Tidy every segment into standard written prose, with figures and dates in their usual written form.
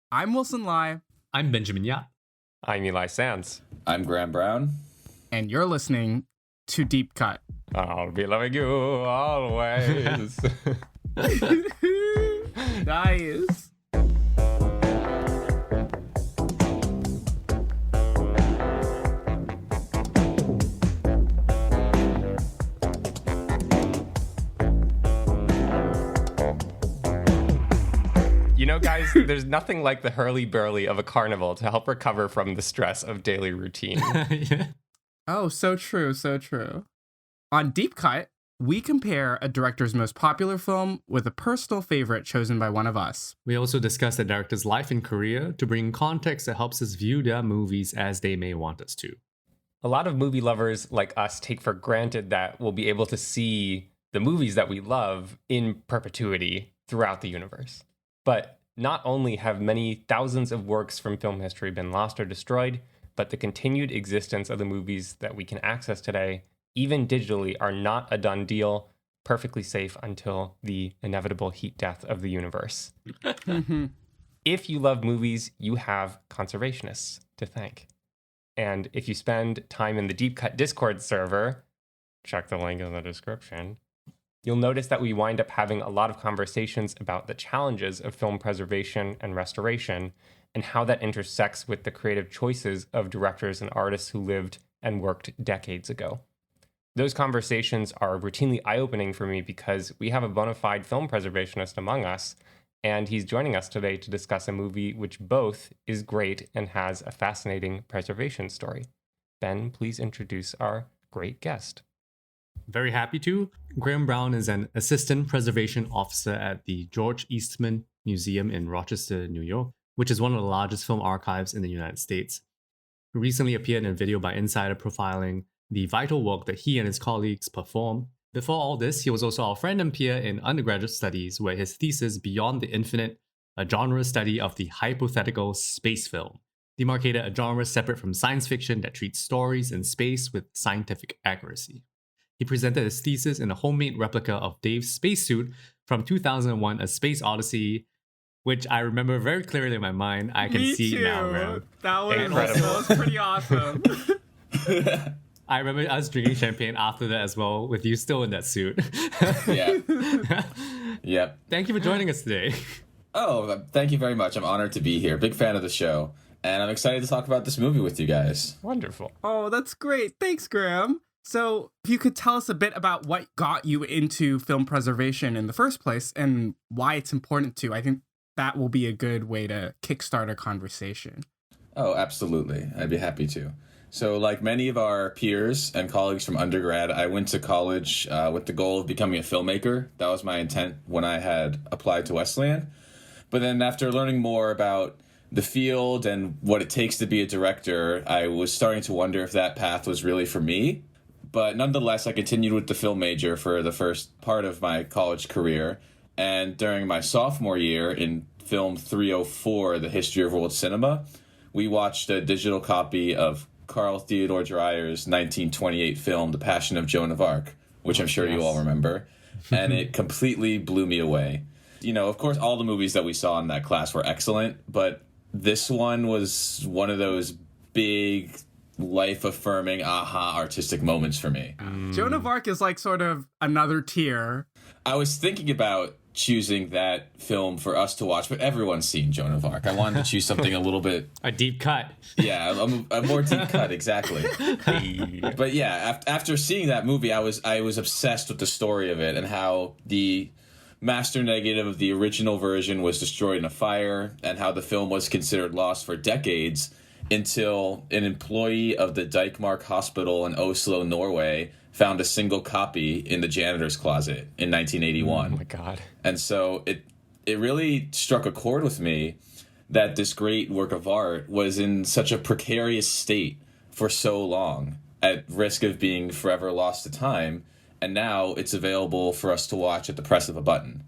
I'm Wilson Lai. I'm Benjamin Yap. I'm Eli Sands. I'm Graham Brown. And you're listening to Deep Cut. I'll be loving you always. Nice. You know, guys, there's nothing like the hurly-burly of a carnival to help recover from the stress of daily routine. Yeah. Oh, so true, so true. On Deep Cut, we compare a director's most popular film with a personal favorite chosen by one of us. We also discuss the director's life and career to bring context that helps us view their movies as they may want us to. A lot of movie lovers like us take for granted that we'll be able to see the movies that we love in perpetuity throughout the universe. But not only have many thousands of works from film history been lost or destroyed, but the continued existence of the movies that we can access today, even digitally, are not a done deal, perfectly safe until the inevitable heat death of the universe. If you love movies, you have conservationists to thank. And if you spend time in the Deep Cut Discord server, check the link in the description, you'll notice that we wind up having a lot of conversations about the challenges of film preservation and restoration and how that intersects with the creative choices of directors and artists who lived and worked decades ago. Those conversations are routinely eye-opening for me because we have a bona fide film preservationist among us, and he's joining us today to discuss a movie which both is great and has a fascinating preservation story. Ben, please introduce our great guest. Very happy to. Graham Brown is an assistant preservation officer at the George Eastman Museum in Rochester, New York, which is one of the largest film archives in the United States. He recently appeared in a video by Insider profiling the vital work that he and his colleagues perform. Before all this, he was also our friend and peer in undergraduate studies, where his thesis, Beyond the Infinite, a genre study of the hypothetical space film, demarcated a genre separate from science fiction that treats stories in space with scientific accuracy. He presented his thesis in a homemade replica of Dave's spacesuit from 2001, A Space Odyssey, which I remember very clearly in my mind. I can see it now, man. That Incredible. was pretty awesome. I remember us drinking champagne after that as well, with you still in that suit. Yeah. Yep. Thank you for joining us today. Oh, thank you very much. I'm honored to be here. Big fan of the show. And I'm excited to talk about this movie with you guys. Wonderful. Oh, that's great. Thanks, Graham. So, if you could tell us a bit about what got you into film preservation in the first place and why it's important to, I think that will be a good way to kickstart a conversation. Oh, absolutely. I'd be happy to. So, like many of our peers and colleagues from undergrad, I went to college with the goal of becoming a filmmaker. That was my intent when I had applied to Wesleyan. But then after learning more about the field and what it takes to be a director, I was starting to wonder if that path was really for me. But nonetheless, I continued with the film major for the first part of my college career. And during my sophomore year in film 304, The History of World Cinema, we watched a digital copy of Carl Theodor Dreyer's 1928 film, The Passion of Joan of Arc, which I'm sure you all remember. And it completely blew me away. You know, of course, all the movies that we saw in that class were excellent, but this one was one of those big, life-affirming, artistic moments for me. Joan of Arc is like sort of another tier. I was thinking about choosing that film for us to watch, but everyone's seen Joan of Arc. I wanted to choose something a little bit... A deep cut. Yeah, a more deep cut, exactly. But yeah, after seeing that movie, I was obsessed with the story of it and how the master negative of the original version was destroyed in a fire and how the film was considered lost for decades until an employee of the Dikemark Hospital in Oslo, Norway, found a single copy in the janitor's closet in 1981. Oh my God. And so it really struck a chord with me that this great work of art was in such a precarious state for so long, at risk of being forever lost to time, and now it's available for us to watch at the press of a button.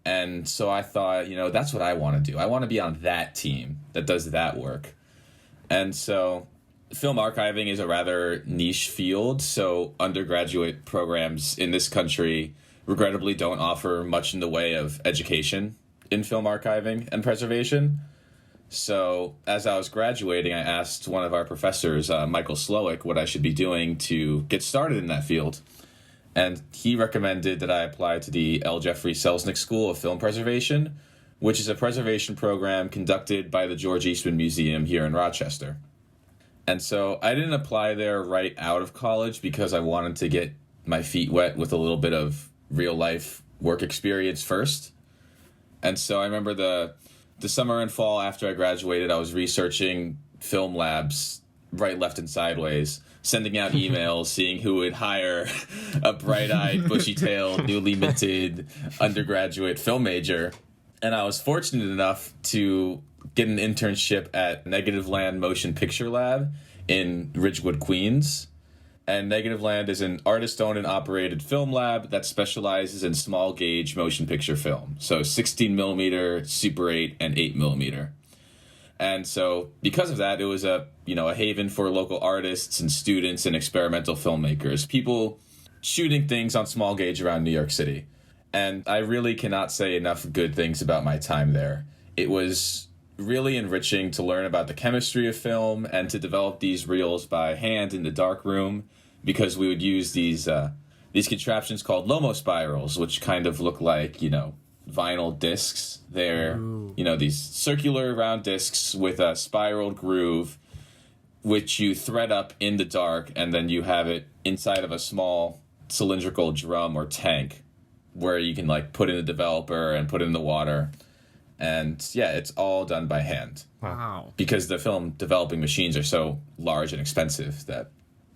And so I thought, that's what I want to do. I want to be on that team that does that work. And so film archiving is a rather niche field, so undergraduate programs in this country regrettably don't offer much in the way of education in film archiving and preservation. So as I was graduating, I asked one of our professors, Michael Slowick, what I should be doing to get started in that field. And he recommended that I apply to the L. Jeffrey Selznick School of Film Preservation, which is a preservation program conducted by the George Eastman Museum here in Rochester. And so I didn't apply there right out of college because I wanted to get my feet wet with a little bit of real life work experience first. And so I remember the summer and fall after I graduated, I was researching film labs right, left, and sideways, sending out emails, seeing who would hire a bright-eyed, bushy-tailed, newly minted undergraduate film major. And I was fortunate enough to get an internship at Negative Land Motion Picture Lab in Ridgewood, Queens. And Negative Land is an artist-owned and operated film lab that specializes in small gauge motion picture film. So 16 millimeter, Super 8, and 8 millimeter. And so because of that, it was a haven for local artists and students and experimental filmmakers, people shooting things on small gauge around New York City. And I really cannot say enough good things about my time there. It was really enriching to learn about the chemistry of film and to develop these reels by hand in the darkroom, because we would use these contraptions called Lomo spirals, which kind of look like, vinyl discs. They're, these circular round discs with a spiraled groove, which you thread up in the dark, and then you have it inside of a small cylindrical drum or tank where you can put in the developer and put in the water. And yeah, it's all done by hand. Wow. Because the film developing machines are so large and expensive that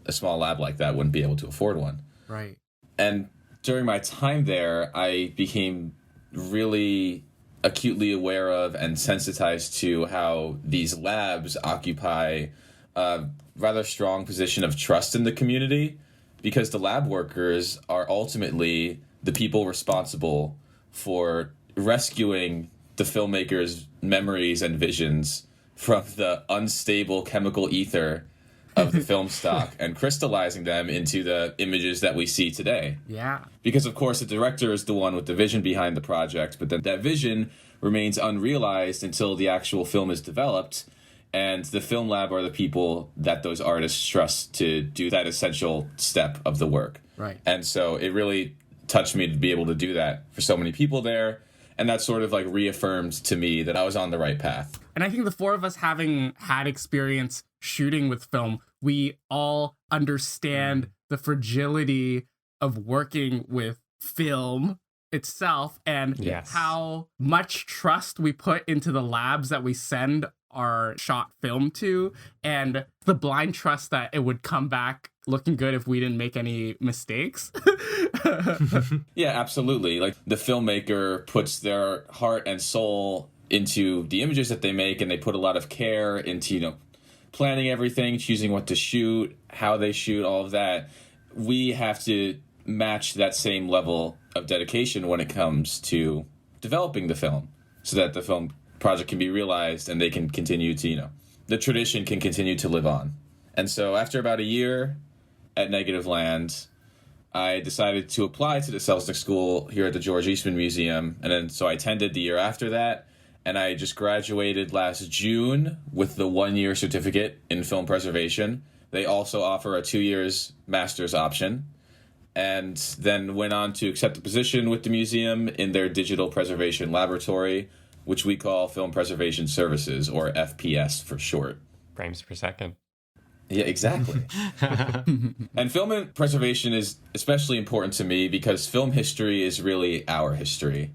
a small lab like that wouldn't be able to afford one. Right. And during my time there, I became really acutely aware of and sensitized to how these labs occupy a rather strong position of trust in the community, because the lab workers are ultimately the people responsible for rescuing the filmmakers' memories and visions from the unstable chemical ether of the film stock and crystallizing them into the images that we see today. Yeah. Because, of course, the director is the one with the vision behind the project, but then that vision remains unrealized until the actual film is developed, and the film lab are the people that those artists trust to do that essential step of the work. Right. And so it really touched me to be able to do that for so many people there, and that sort of reaffirmed to me that I was on the right path. And I think the four of us, having had experience shooting with film, we all understand the fragility of working with film itself, and how much trust we put into the labs that we send our shot film to, and the blind trust that it would come back looking good if we didn't make any mistakes. Yeah, absolutely. The filmmaker puts their heart and soul into the images that they make, and they put a lot of care into, planning everything, choosing what to shoot, how they shoot, all of that. We have to match that same level of dedication when it comes to developing the film, so that the film project can be realized and they can continue to, the tradition can continue to live on. And so after about a year at Negative Land, I decided to apply to the Selznick School here at the George Eastman Museum. And then so I attended the year after that, and I just graduated last June with the 1-year certificate in film preservation. They also offer a 2 years master's option, and then went on to accept a position with the museum in their digital preservation laboratory, which we call Film Preservation Services, or FPS for short. Frames per second. Yeah, exactly. And film preservation is especially important to me because film history is really our history.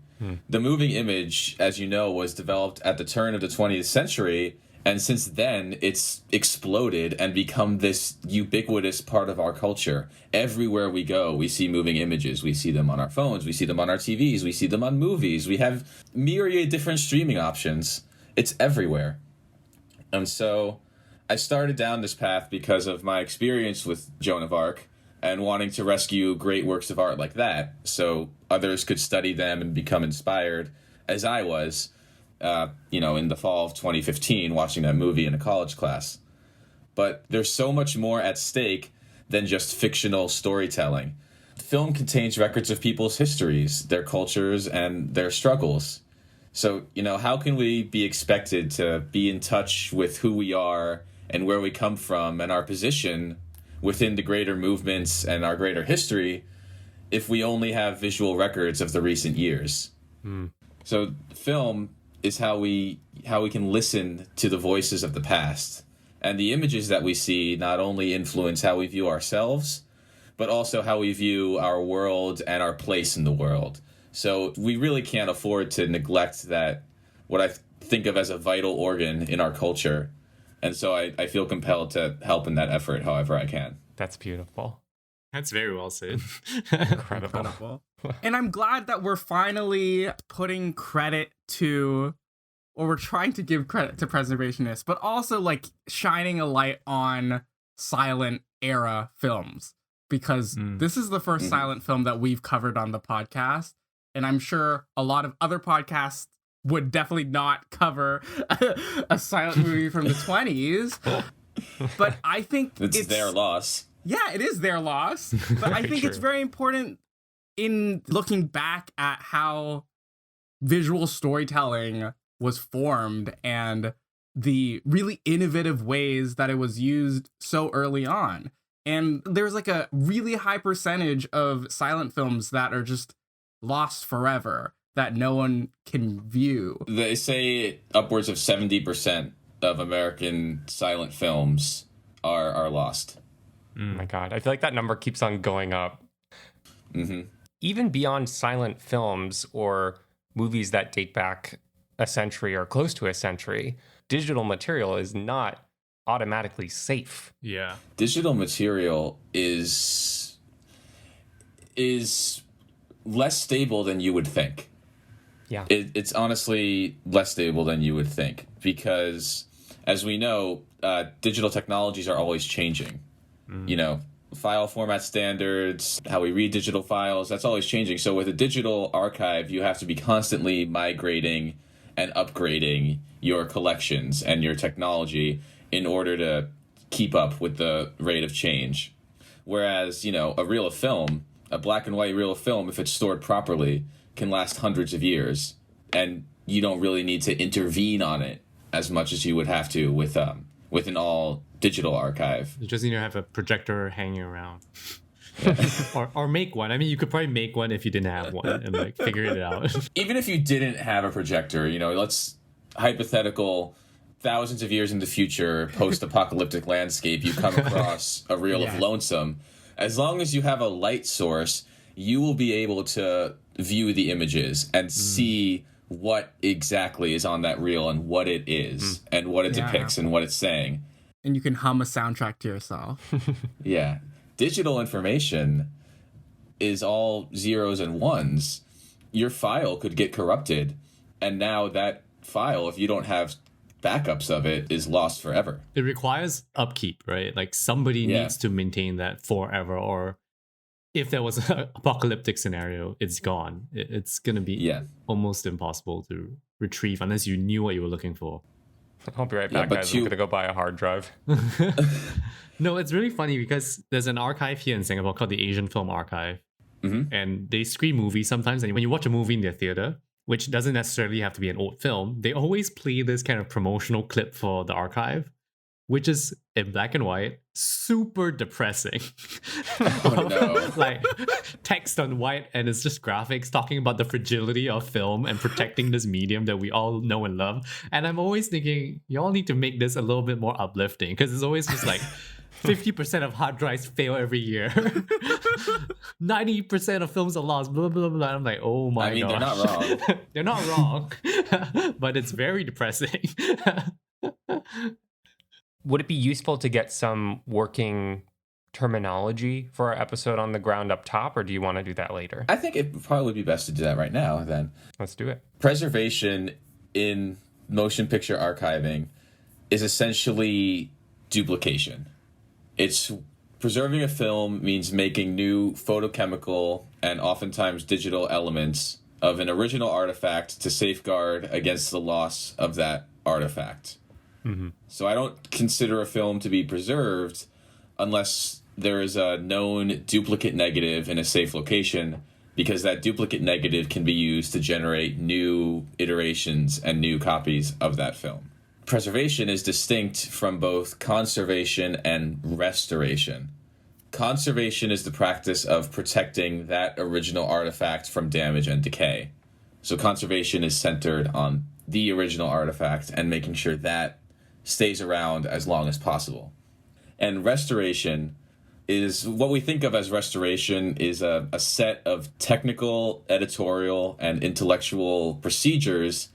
The moving image, as you know, was developed at the turn of the 20th century, and since then it's exploded and become this ubiquitous part of our culture. Everywhere we go, we see moving images. We see them on our phones, we see them on our TVs, we see them on movies. We have myriad different streaming options. It's everywhere. And so I started down this path because of my experience with Joan of Arc and wanting to rescue great works of art like that, so others could study them and become inspired, as I was, in the fall of 2015, watching that movie in a college class. But there's so much more at stake than just fictional storytelling. Film contains records of people's histories, their cultures, and their struggles. So, how can we be expected to be in touch with who we are and where we come from and our position within the greater movements and our greater history if we only have visual records of the recent years? So film is how we can listen to the voices of the past. And the images that we see not only influence how we view ourselves, but also how we view our world and our place in the world. So we really can't afford to neglect that, what I think of as a vital organ in our culture. And so I feel compelled to help in that effort however I can. That's beautiful. That's very well said. Incredible. And I'm glad that we're finally putting credit to, or we're trying to give credit to preservationists, but also like shining a light on silent era films, because this is the first silent film that we've covered on the podcast. And I'm sure a lot of other podcasts would definitely not cover a silent movie from the 20s. But I think it's their loss. Yeah, it is their loss. But I think it's very important in looking back at how visual storytelling was formed and the really innovative ways that it was used so early on. And there's like a really high percentage of silent films that are just lost forever, that no one can view. They say upwards of 70% of American silent films are lost. Oh my God. I feel like that number keeps on going up. Even beyond silent films or movies that date back a century or close to a century, digital material is not automatically safe. Yeah. Digital material is less stable than you would think. Yeah. It's honestly less stable than you would think because, as we know, digital technologies are always changing. File format standards, how we read digital files, that's always changing. So with a digital archive, you have to be constantly migrating and upgrading your collections and your technology in order to keep up with the rate of change. Whereas, a reel of film, a black and white reel of film, if it's stored properly, can last hundreds of years, and you don't really need to intervene on it as much as you would have to with an all digital archive. You just need to have a projector hanging around. or make one. I mean, you could probably make one if you didn't have one and like figure it out. Even if you didn't have a projector, let's hypothetical thousands of years in the future, post-apocalyptic landscape, you come across a reel of Lonesome. As long as you have a light source, you will be able to view the images and see what exactly is on that reel and what it is and what it depicts and what it's saying. And you can hum a soundtrack to yourself. Yeah. Digital information is all zeros and ones. Your file could get corrupted, and now that file, if you don't have backups of it, is lost forever. It requires upkeep, right? Like somebody needs to maintain that forever, or if there was an apocalyptic scenario, it's gone. It's going to be almost impossible to retrieve unless you knew what you were looking for. I'll be right back, guys. I'm going to go buy a hard drive. No, it's really funny because there's an archive here in Singapore called the Asian Film Archive. And they screen movies sometimes. And when you watch a movie in their theater, which doesn't necessarily have to be an old film, they always play this kind of promotional clip for the archive, which is in black and white, super depressing. Oh, no. Like text on white, and it's just graphics talking about the fragility of film and protecting this medium that we all know and love. And I'm always thinking, y'all need to make this a little bit more uplifting, because it's always just like 50% of hard drives fail every year. 90% of films are lost, blah, blah, blah. I'm like, oh my gosh. They're not wrong. They're not wrong. But it's very depressing. Would it be useful to get some working terminology for our episode on the ground up top, or do you want to do that later? I think it probably would be best to do that right now, then. Let's do it. Preservation in motion picture archiving is essentially duplication. It's preserving a film means making new photochemical and oftentimes digital elements of an original artifact to safeguard against the loss of that artifact. So I don't consider a film to be preserved unless there is a known duplicate negative in a safe location because that duplicate negative can be used to generate new iterations and new copies of that film. Preservation is distinct from both conservation and restoration. Conservation is the practice of protecting that original artifact from damage and decay. So conservation is centered on the original artifact and making sure that stays around as long as possible. And restoration is what we think of as restoration is a set of technical, editorial, and intellectual procedures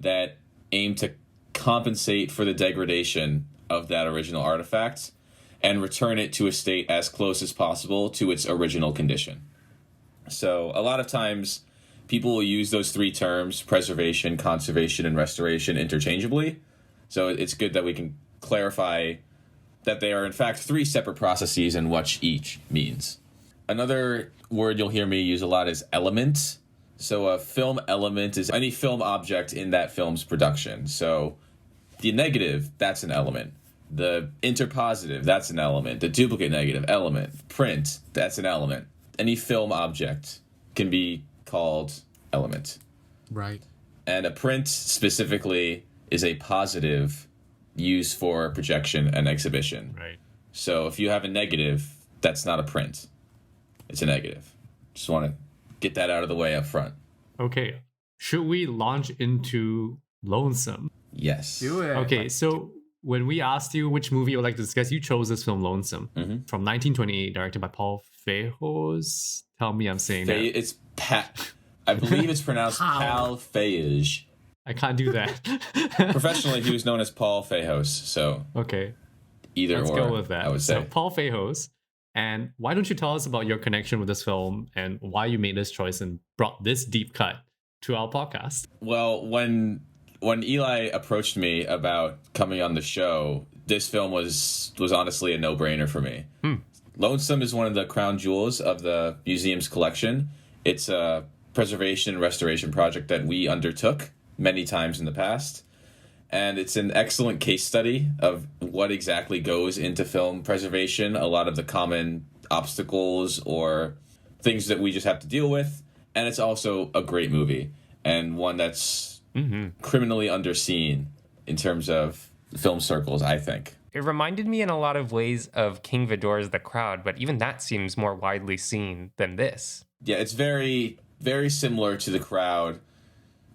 that aim to compensate for the degradation of that original artifact and return it to a state as close as possible to its original condition. So a lot of times people will use those three terms, preservation, conservation, and restoration, interchangeably. So it's good that we can clarify that they are in fact three separate processes and what each means. Another word you'll hear me use a lot is element. So a film element is any film object in that film's production. So the negative, that's an element. The interpositive, that's an element. The duplicate negative, element. Print, that's an element. Any film object can be called element. Right. And a print specifically is a positive used for projection and exhibition. Right. So if you have a negative, that's not a print. It's a negative. Just want to get that out of the way up front. Okay. Should we launch into Lonesome? Yes. Do it. Okay, so when we asked you which movie you would like to discuss, you chose this film Lonesome from 1928, directed by Paul Fejos. Tell me I'm saying that. It's I believe it's pronounced Paul Fejos. I can't do that. Professionally, he was known as Paul Fejos, so Okay, either let's or, go with that. I would say. So Paul Fejos, and why don't you tell us about your connection with this film and why you made this choice and brought this deep cut to our podcast? Well, when Eli approached me about coming on the show, this film was honestly a no-brainer for me. Lonesome is one of the crown jewels of the museum's collection. It's a preservation and restoration project that we undertook many times in the past. And it's an excellent case study of what exactly goes into film preservation, a lot of the common obstacles or things that we just have to deal with. And it's also a great movie and one that's criminally underseen in terms of film circles, I think. It reminded me in a lot of ways of King Vidor's The Crowd, but even that seems more widely seen than this. Yeah, it's very, very similar to The Crowd.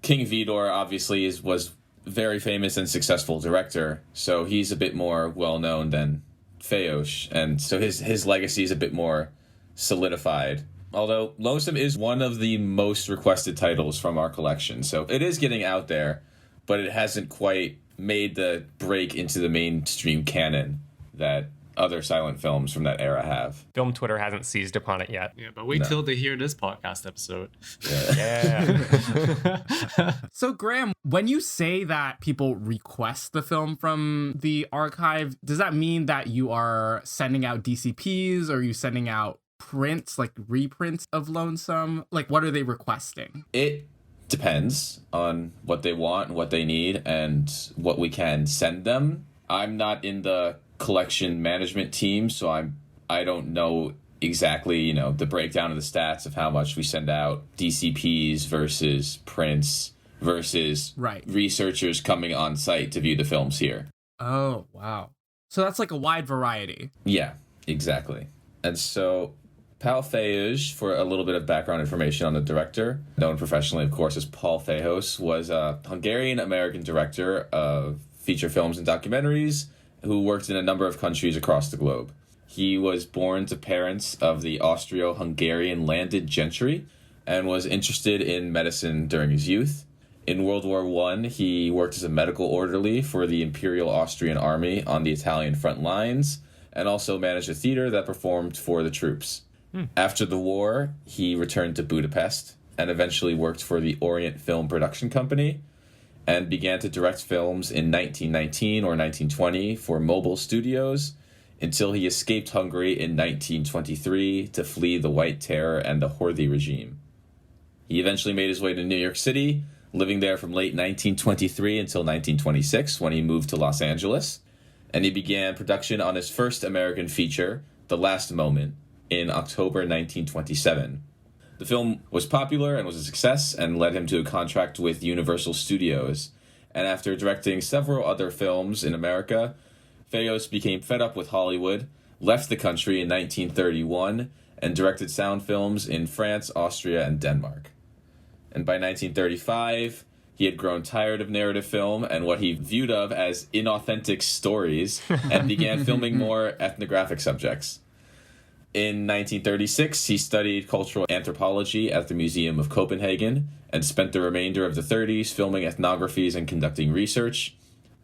King Vidor obviously was very famous and successful director, so he's a bit more well-known than Fejos, and so his legacy is a bit more solidified. Although Lonesome is one of the most requested titles from our collection, so it is getting out there, but it hasn't quite made the break into the mainstream canon that other silent films from that era have. Film Twitter hasn't seized upon it yet. Yeah, but wait till they hear this podcast episode. Yeah. So, Graham, when you say that people request the film from the archive, does that mean that you are sending out DCPs or are you sending out prints, like reprints of Lonesome? Like, what are they requesting? It depends on what they want and what they need and what we can send them. I'm not in the collection management team, so I don't know exactly, the breakdown of the stats of how much we send out DCPs versus prints versus researchers coming on site to view the films here. Oh, wow. So that's like a wide variety. Yeah, exactly. And so Paul Fejos, for a little bit of background information on the director, known professionally, of course, as Paul Fejos, was a Hungarian-American director of feature films and documentaries who worked in a number of countries across the globe. He was born to parents of the Austro-Hungarian landed gentry and was interested in medicine during his youth. In World War I, he worked as a medical orderly for the Imperial Austrian Army on the Italian front lines and also managed a theater that performed for the troops. After the war, he returned to Budapest and eventually worked for the Orient Film Production Company and began to direct films in 1919 or 1920 for Mobile Studios until he escaped Hungary in 1923 to flee the White Terror and the Horthy regime. He eventually made his way to New York City, living there from late 1923 until 1926 when he moved to Los Angeles, and he began production on his first American feature, The Last Moment, in October 1927. The film was popular and was a success and led him to a contract with Universal Studios. And after directing several other films in America, Fejos became fed up with Hollywood, left the country in 1931, and directed sound films in France, Austria, and Denmark. And by 1935, he had grown tired of narrative film and what he viewed of as inauthentic stories and began filming more ethnographic subjects. In 1936, he studied cultural anthropology at the Museum of Copenhagen and spent the remainder of the 30s filming ethnographies and conducting research.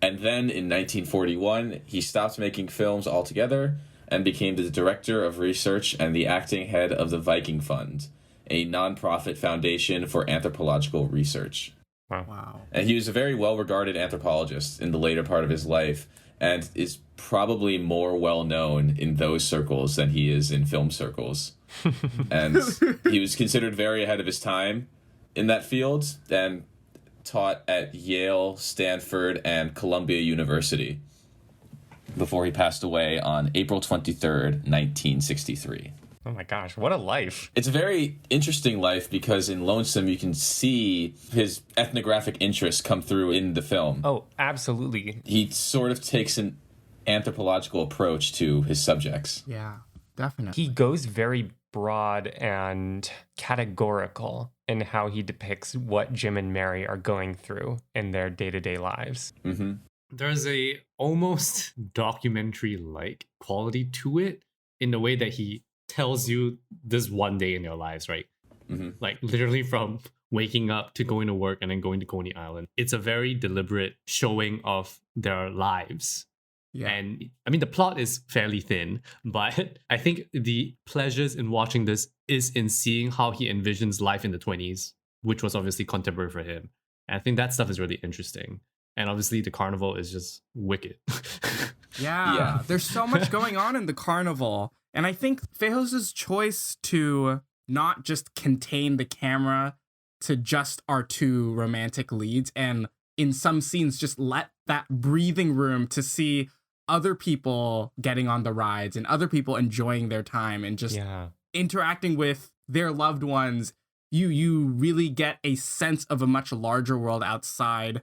And then in 1941, he stopped making films altogether and became the director of research and the acting head of the Viking Fund, a nonprofit foundation for anthropological research. Wow. And he was a very well-regarded anthropologist in the later part of his life and is probably more well-known in those circles than he is in film circles. And he was considered very ahead of his time in that field and taught at Yale, Stanford, and Columbia University before he passed away on April 23rd, 1963. Oh my gosh, what a life. It's a very interesting life because in Lonesome you can see his ethnographic interests come through in the film. Oh, absolutely. He sort of takes an anthropological approach to his subjects. Yeah, definitely. He goes very broad and categorical in how he depicts what Jim and Mary are going through in their day-to-day lives. Mm-hmm. There's a almost documentary-like quality to it in the way that he tells you this one day in their lives, right? Mm-hmm. Like literally from waking up to going to work and then going to Coney Island. It's a very deliberate showing of their lives. Yeah. And I mean, the plot is fairly thin, but I think the pleasures in watching this is in seeing how he envisions life in the 20s, which was obviously contemporary for him. And I think that stuff is really interesting. And obviously the carnival is just wicked. Yeah, there's so much going on in the carnival. And I think Fejos' choice to not just contain the camera to just our two romantic leads and in some scenes just let that breathing room to see other people getting on the rides and other people enjoying their time and just interacting with their loved ones, you really get a sense of a much larger world outside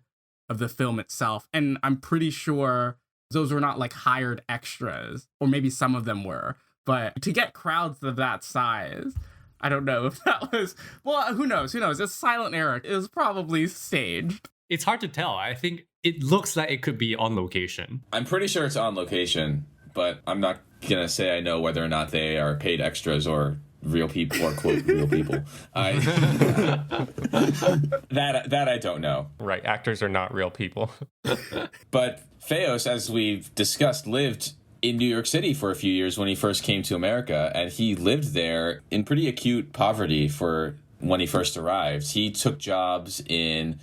of the film itself. And I'm pretty sure those were not like hired extras, or maybe some of them were. But to get crowds of that size, I don't know if that was... Well, who knows? It's Silent Eric. It was probably staged. It's hard to tell. I think it looks like it could be on location. I'm pretty sure it's on location, but I'm not going to say I know whether or not they are paid extras or real people, or quote, real people. That I don't know. Right, actors are not real people. But Fejos, as we've discussed, lived in New York City for a few years when he first came to America, and he lived there in pretty acute poverty for when he first arrived. He took jobs in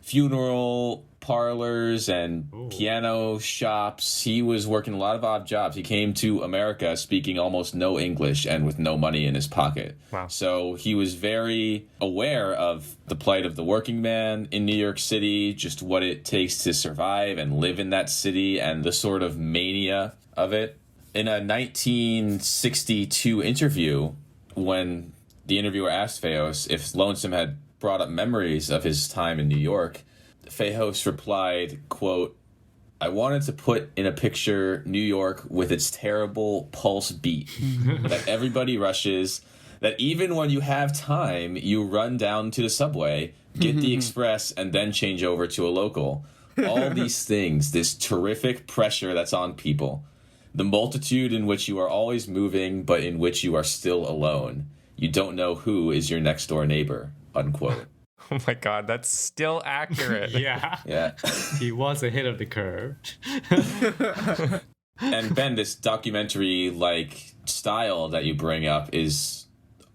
funeral parlors and piano shops. He was working a lot of odd jobs. He came to America speaking almost no English and with no money in his pocket. Wow. So he was very aware of the plight of the working man in New York City, just what it takes to survive and live in that city and the sort of mania of it. In a 1962 interview, when the interviewer asked Fejos if Lonesome had brought up memories of his time in New York, Fejos replied, quote, "I wanted to put in a picture New York with its terrible pulse beat, that everybody rushes, that even when you have time, you run down to the subway, get the express, and then change over to a local. All these things, this terrific pressure that's on people, the multitude in which you are always moving, but in which you are still alone. You don't know who is your next door neighbor," unquote. Oh my God, that's still accurate. Yeah. He was ahead of the curve. And Ben, this documentary-like style that you bring up is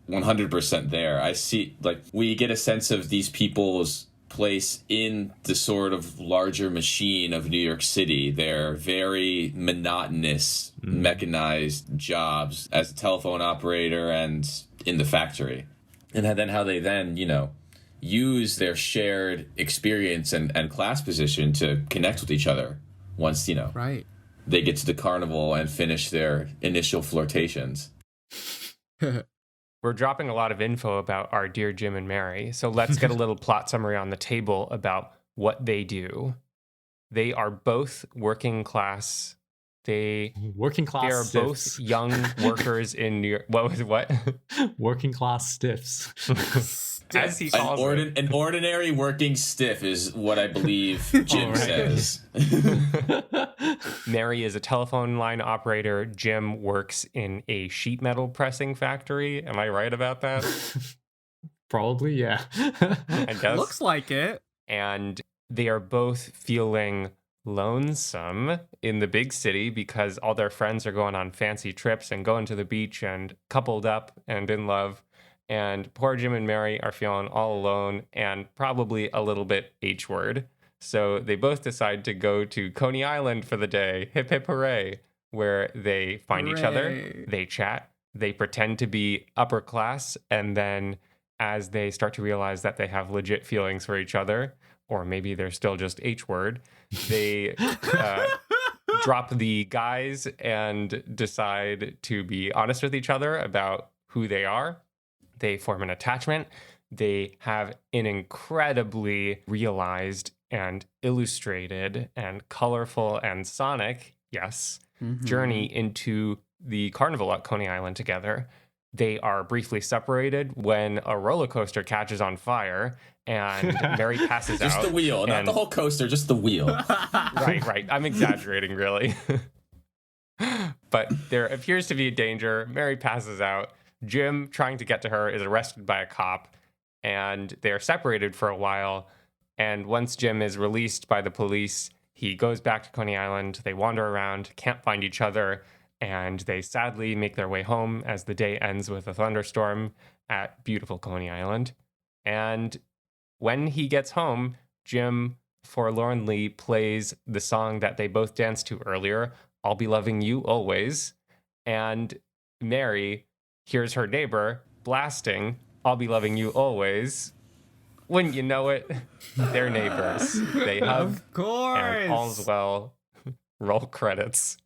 100% there. I see, like, we get a sense of these people's place in the sort of larger machine of New York City. Their very monotonous, mechanized jobs as a telephone operator and in the factory. And then how they then, use their shared experience and class position to connect with each other once, Right. they get to the carnival and finish their initial flirtations. we're dropping a lot of info about our dear Jim and Mary. So let's get a little plot summary on the table about what they do. They are both working class. They are stiffs. both young workers in New York. What? Working class stiffs. As he calls it. An ordinary working stiff is what I believe Jim says. Mary is a telephone line operator. Jim works in a sheet metal pressing factory. Am I right about that? Probably, yeah. I guess. Looks like it. And they are both feeling lonesome in the big city because all their friends are going on fancy trips and going to the beach and coupled up and in love. And poor Jim and Mary are feeling all alone and probably a little bit H-word. So they both decide to go to Coney Island for the day. Hip hip hooray. Where they find each other, they chat, they pretend to be upper class, and then as they start to realize that they have legit feelings for each other, or maybe they're still just H-word, they drop the guys and decide to be honest with each other about who they are. They form an attachment. They have an incredibly realized and illustrated and colorful and sonic, yes, journey into the carnival at Coney Island together. They are briefly separated when a roller coaster catches on fire and Mary passes out. Just the wheel, not the whole coaster, just the wheel. Right. I'm exaggerating, really. But there appears to be a danger. Mary passes out. Jim, trying to get to her, is arrested by a cop, and they are separated for a while. And once Jim is released by the police, he goes back to Coney Island. They wander around, can't find each other, and they sadly make their way home as the day ends with a thunderstorm at beautiful Coney Island. And when he gets home, Jim forlornly plays the song that they both danced to earlier, I'll Be Loving You Always. And Mary hears her neighbor blasting I'll Be Loving You Always. Wouldn't you know it? They're neighbors. They hug. Of course. And all's well. Roll credits.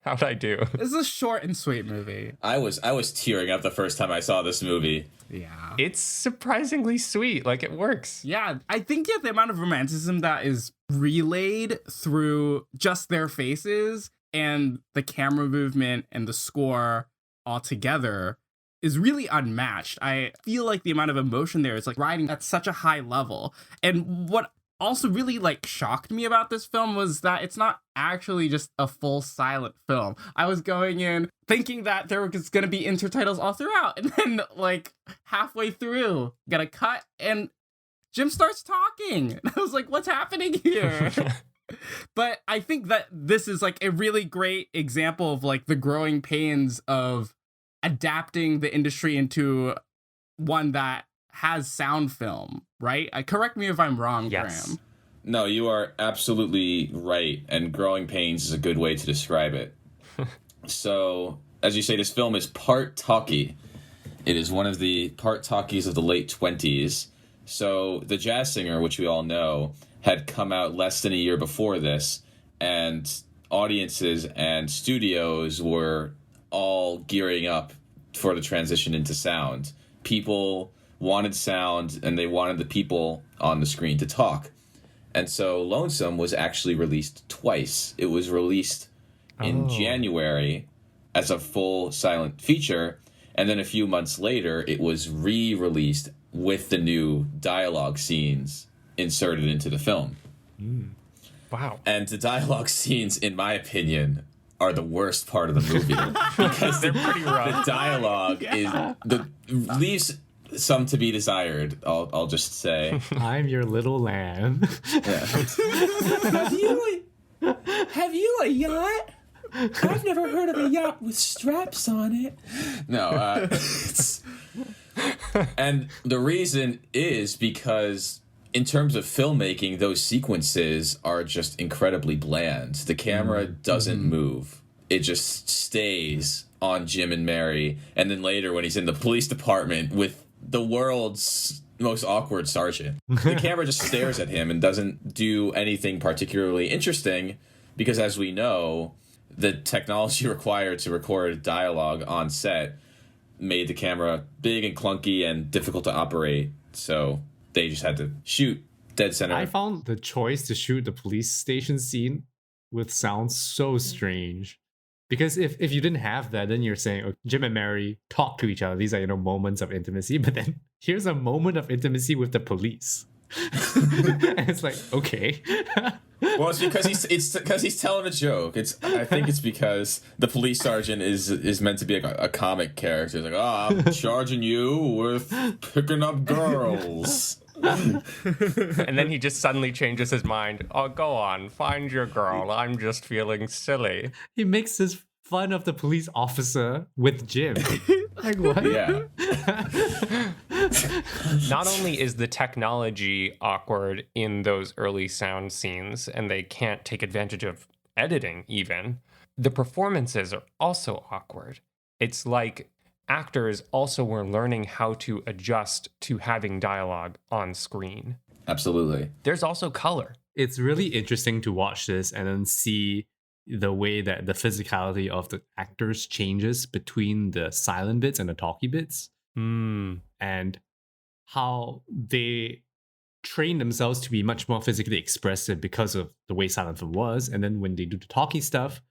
How'd I do? This is a short and sweet movie. I was tearing up the first time I saw this movie. Yeah. It's surprisingly sweet. Like, it works. Yeah, I think the amount of romanticism that is relayed through just their faces and the camera movement and the score all together is really unmatched. I feel like the amount of emotion there is like riding at such a high level. And what also really like shocked me about this film was that it's not actually just a full silent film. I was going in thinking that there was going to be intertitles all throughout, and then like halfway through got a cut and Jim starts talking. And I was like, what's happening here? But I think that this is like a really great example of like the growing pains of adapting the industry into one that has sound film, right? Correct me if I'm wrong, Yes. Graham. No, you are absolutely right, and growing pains is a good way to describe it. So, as you say, this film is part-talkie. It is one of the part-talkies of the late 20s. So, The Jazz Singer, which we all know, had come out less than a year before this, and audiences and studios were all gearing up for the transition into sound. People wanted sound, and they wanted the people on the screen to talk. And so Lonesome was actually released twice. It was released in January as a full silent feature, and then a few months later, it was re-released with the new dialogue scenes inserted into the film. Wow. And the dialogue scenes, in my opinion, are the worst part of the movie because They're pretty rough. the dialogue leaves some to be desired. I'll just say. I'm your little lamb. Have you a yacht? I've never heard of a yacht with straps on it. No, and the reason is because in terms of filmmaking, those sequences are just incredibly bland. The camera doesn't move. It just stays on Jim and Mary. And then later when he's in the police department with the world's most awkward sergeant, the camera just stares at him and doesn't do anything particularly interesting because, as we know, the technology required to record dialogue on set made the camera big and clunky and difficult to operate. So they just had to shoot dead center. I found the choice to shoot the police station scene with sound so strange. Because if you didn't have that, then you're saying, oh, Jim and Mary talk to each other. These are, moments of intimacy. But then here's a moment of intimacy with the police. And it's like, okay. Well, it's because he's telling a joke. I think it's because the police sergeant is meant to be like a comic character. He's like, I'm charging you with picking up girls. And then he just suddenly changes his mind. Oh, go on, find your girl. I'm just feeling silly. He makes this fun of the police officer with Jim. Like, what? Yeah. Not only is the technology awkward in those early sound scenes, and they can't take advantage of editing even, the performances are also awkward. It's like actors also were learning how to adjust to having dialogue on screen. Absolutely. There's also color. It's really interesting to watch this and then see the way that the physicality of the actors changes between the silent bits and the talkie bits. And how they train themselves to be much more physically expressive because of the way silent film was. And then when they do the talkie stuff,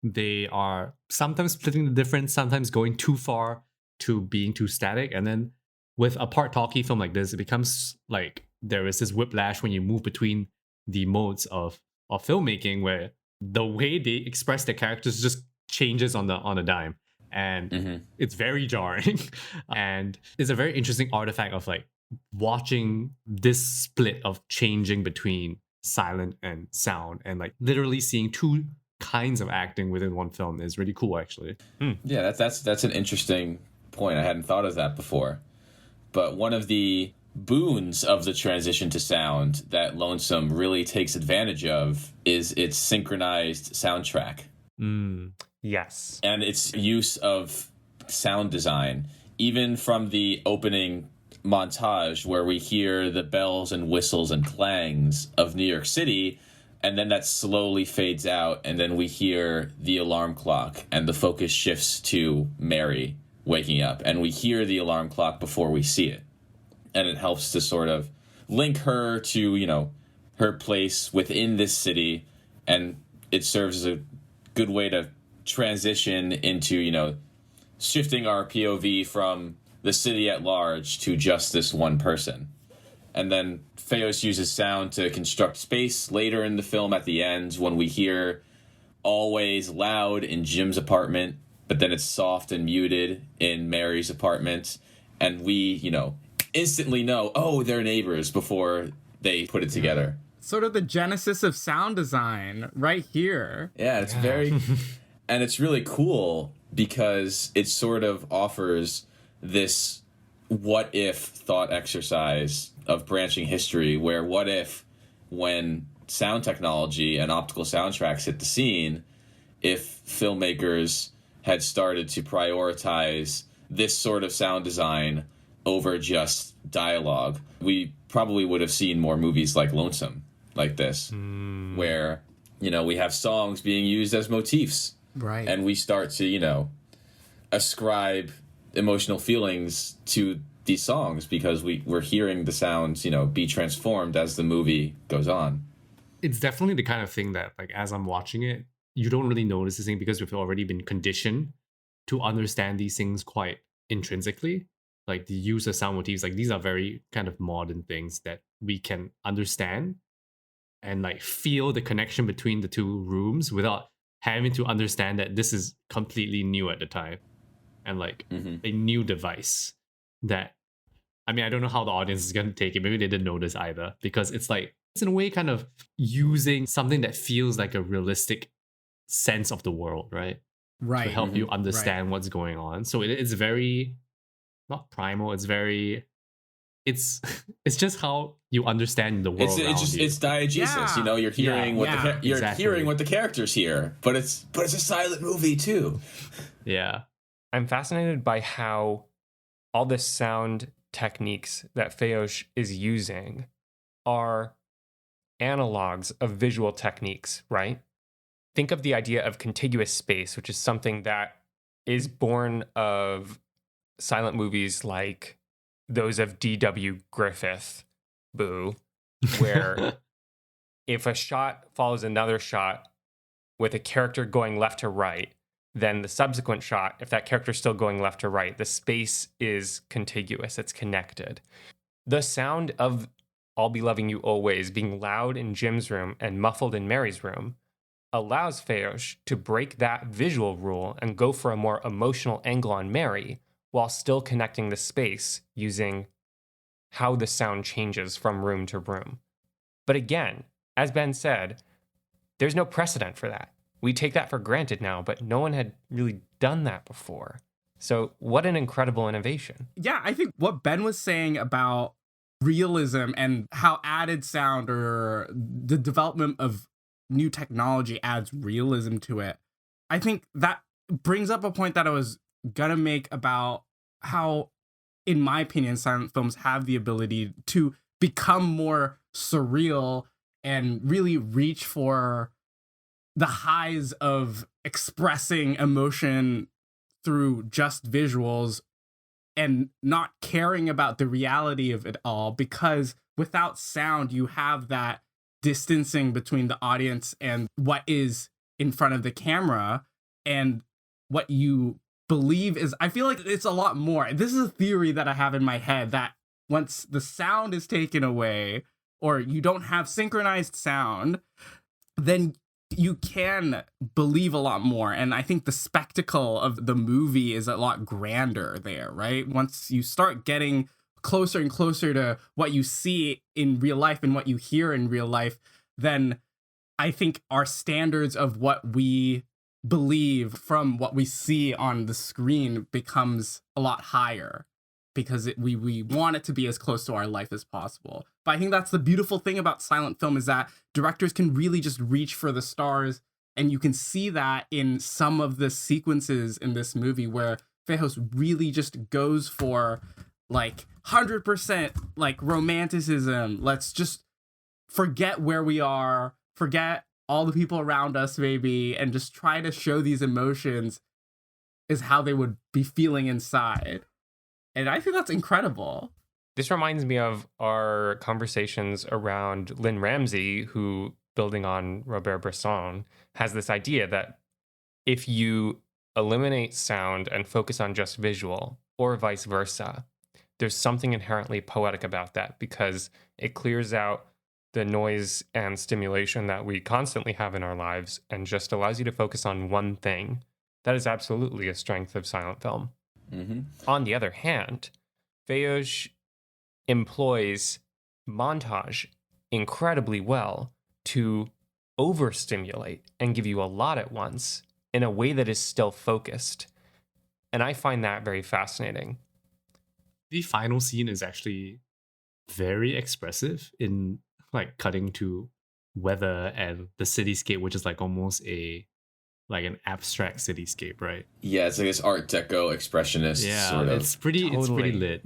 they are sometimes splitting the difference, sometimes going too far to being too static. And then with a part-talkie film like this, it becomes like there is this whiplash when you move between the modes of filmmaking where the way they express their characters just changes on a dime. And it's very jarring. And it's a very interesting artifact of like watching this split of changing between silent and sound and like literally seeing two kinds of acting within one film is really cool, actually. Yeah, that's an interesting point. I hadn't thought of that before. But one of the boons of the transition to sound that Lonesome really takes advantage of is its synchronized soundtrack. Yes. And its use of sound design, even from the opening montage where we hear the bells and whistles and clangs of New York City, and then that slowly fades out, and then we hear the alarm clock, and the focus shifts to Mary waking up, and we hear the alarm clock before we see it. And it helps to sort of link her to, her place within this city, and it serves as a good way to transition into, shifting our POV from the city at large to just this one person. And then Fejos uses sound to construct space later in the film at the end when we hear always loud in Jim's apartment, but then it's soft and muted in Mary's apartment. And we, instantly know, oh, they're neighbors before they put it together. Sort of the genesis of sound design right here. Yeah, it's very... and it's really cool because it sort of offers this what-if thought exercise of branching history, where what if, when sound technology and optical soundtracks hit the scene, if filmmakers had started to prioritize this sort of sound design over just dialogue, we probably would have seen more movies like Lonesome, like this, where, we have songs being used as motifs. Right. And we start to, ascribe emotional feelings to these songs because we're hearing the sounds, be transformed as the movie goes on. It's definitely the kind of thing that, like, as I'm watching it, you don't really notice this thing because we've already been conditioned to understand these things quite intrinsically. Like the use of sound motifs, like these are very kind of modern things that we can understand and like feel the connection between the two rooms without having to understand that this is completely new at the time and like a new device that, I mean, I don't know how the audience is going to take it. Maybe they didn't notice either because it's like, it's in a way kind of using something that feels like a realistic sense of the world, right? Right. To help you understand what's going on. So it's very, not primal, it's very, it's just how you understand the world around you. It's diegesis, you're hearing hearing what the characters hear, but it's a silent movie too. Yeah. I'm fascinated by how all the sound techniques that Fejos is using are analogs of visual techniques, right? Think of the idea of contiguous space, which is something that is born of silent movies like those of D.W. Griffith, boo, where if a shot follows another shot with a character going left to right, then the subsequent shot, if that character is still going left to right, the space is contiguous, it's connected. The sound of I'll Be Loving You Always being loud in Jim's room and muffled in Mary's room allows Fejos to break that visual rule and go for a more emotional angle on Mary while still connecting the space using how the sound changes from room to room. But again, as Ben said, there's no precedent for that. We take that for granted now, but no one had really done that before. So what an incredible innovation. Yeah, I think what Ben was saying about realism and how added sound or the development of new technology adds realism to it, I think that brings up a point that I was gonna make about how, in my opinion, silent films have the ability to become more surreal and really reach for the highs of expressing emotion through just visuals and not caring about the reality of it all, because without sound, you have that distancing between the audience and what is in front of the camera and what you believe is. I feel like it's a lot more. This is a theory that I have in my head that once the sound is taken away or you don't have synchronized sound, then you can believe a lot more. And I think the spectacle of the movie is a lot grander there, right? Once you start getting closer and closer to what you see in real life and what you hear in real life, then I think our standards of what we believe from what we see on the screen becomes a lot higher, because we want it to be as close to our life as possible. But I think that's the beautiful thing about silent film, is that directors can really just reach for the stars, and you can see that in some of the sequences in this movie where Fejos really just goes for like 100% like romanticism. Let's just forget where we are, forget all the people around us maybe, and just try to show these emotions is how they would be feeling inside. And I think that's incredible. This reminds me of our conversations around Lynn Ramsey, who, building on Robert Bresson, has this idea that if you eliminate sound and focus on just visual, or vice versa, there's something inherently poetic about that, because it clears out the noise and stimulation that we constantly have in our lives and just allows you to focus on one thing. That is absolutely a strength of silent film. Mm-hmm. On the other hand, Fejos employs montage incredibly well to overstimulate and give you a lot at once in a way that is still focused. And I find that very fascinating. The final scene is actually very expressive in like cutting to weather and the cityscape, which is like almost an abstract cityscape, right? Yeah, it's like this Art Deco expressionist sort of. It's pretty lit.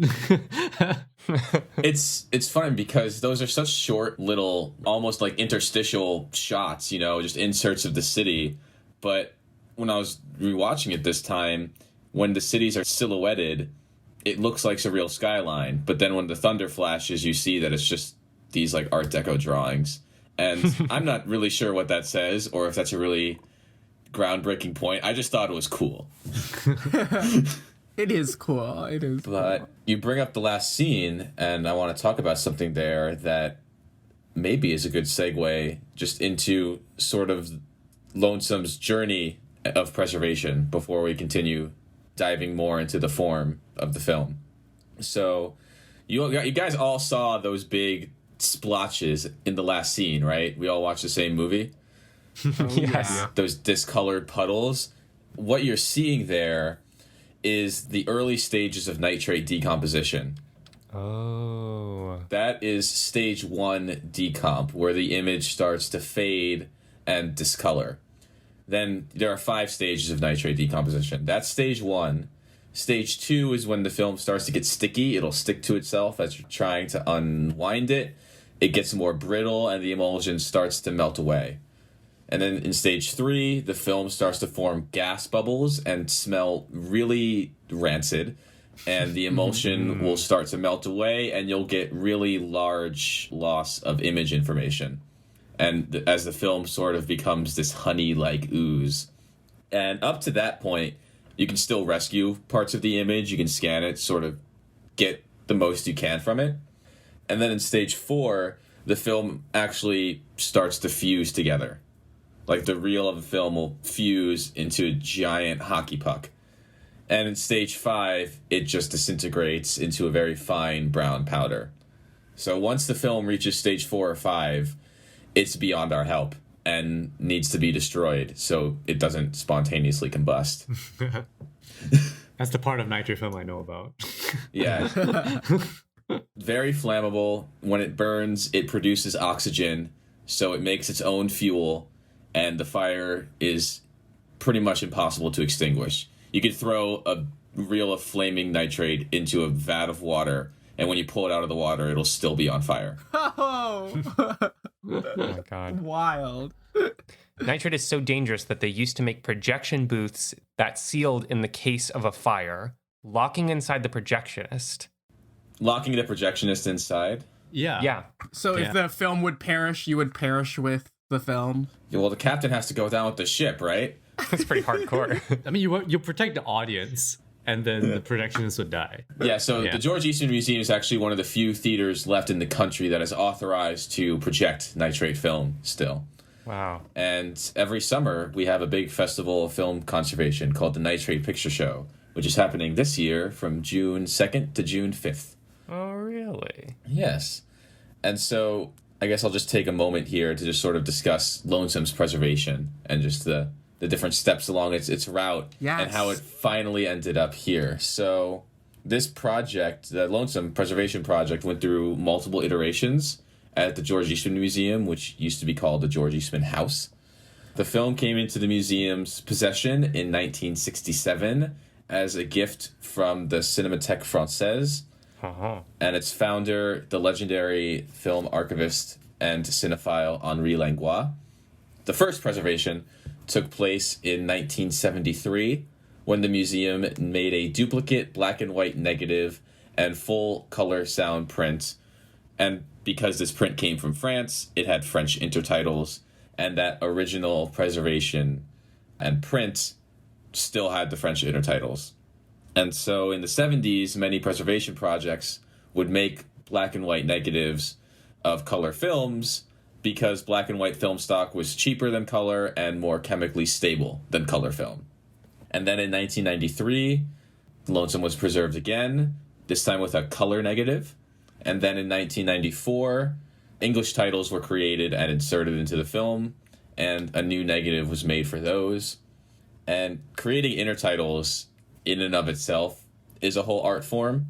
It's fun because those are such short little, almost like interstitial shots, just inserts of the city. But when I was rewatching it this time, when the cities are silhouetted, it looks like a real skyline. But then when the thunder flashes, you see that it's just these like Art Deco drawings. And I'm not really sure what that says, or if that's a really groundbreaking point. I just thought it was cool. It is cool. It is. But cool. You bring up the last scene, and I want to talk about something there that maybe is a good segue just into sort of Lonesome's journey of preservation before we continue diving more into the form of the film. So you guys all saw those big splotches in the last scene, right? We all watched the same movie. Yes. Yeah. Those discolored puddles. What you're seeing there is the early stages of nitrate decomposition. Oh. That is stage 1 decomp, where the image starts to fade and discolor. Then there are 5 stages of nitrate decomposition. That's stage 1. Stage 2 is when the film starts to get sticky. It'll stick to itself as you're trying to unwind it. It gets more brittle and the emulsion starts to melt away. And then in stage 3, the film starts to form gas bubbles and smell really rancid. and the emulsion will start to melt away, and you'll get really large loss of image information. And as the film sort of becomes this honey-like ooze. And up to that point, you can still rescue parts of the image. You can scan it, sort of get the most you can from it. And then in stage 4, the film actually starts to fuse together. Like the reel of the film will fuse into a giant hockey puck. And in stage 5, it just disintegrates into a very fine brown powder. So once the film reaches stage 4 or 5, it's beyond our help and needs to be destroyed so it doesn't spontaneously combust. That's the part of nitrate film I know about. Yeah. Very flammable. When it burns, it produces oxygen, so it makes its own fuel, and the fire is pretty much impossible to extinguish. You could throw a reel of flaming nitrate into a vat of water, and when you pull it out of the water, it'll still be on fire. Oh, Oh my God. wild. Nitrate is so dangerous that they used to make projection booths that sealed in the case of a fire, locking inside the projectionist. Locking the projectionist inside? Yeah. Yeah. So if the film would perish, you would perish with the film. Yeah, well, the captain has to go down with the ship, right? That's pretty hardcore. I mean, you protect the audience, and then the projectionists would die. Yeah, so Yeah. the George Eastman Museum is actually one of the few theaters left in the country that is authorized to project nitrate film still. Wow. And every summer, we have a big festival of film conservation called the Nitrate Picture Show, which is happening this year from June 2nd to June 5th. Oh, really? Yes. And so I guess I'll just take a moment here to just sort of discuss Lonesome's preservation and just the different steps along its route and how it finally ended up here. So this project, the Lonesome Preservation Project, went through multiple iterations at the George Eastman Museum, which used to be called the George Eastman House. The film came into the museum's possession in 1967 as a gift from the Cinémathèque Française, and its founder, the legendary film archivist and cinephile Henri Langlois. The first preservation took place in 1973 when the museum made a duplicate black and white negative and full color sound print. And because this print came from France, it had French intertitles, and that original preservation and print still had the French intertitles. And so in the 70s, many preservation projects would make black and white negatives of color films because black and white film stock was cheaper than color and more chemically stable than color film. And then in 1993, Lonesome was preserved again, this time with a color negative. And then in 1994, English titles were created and inserted into the film, and a new negative was made for those. And creating intertitles in and of itself is a whole art form.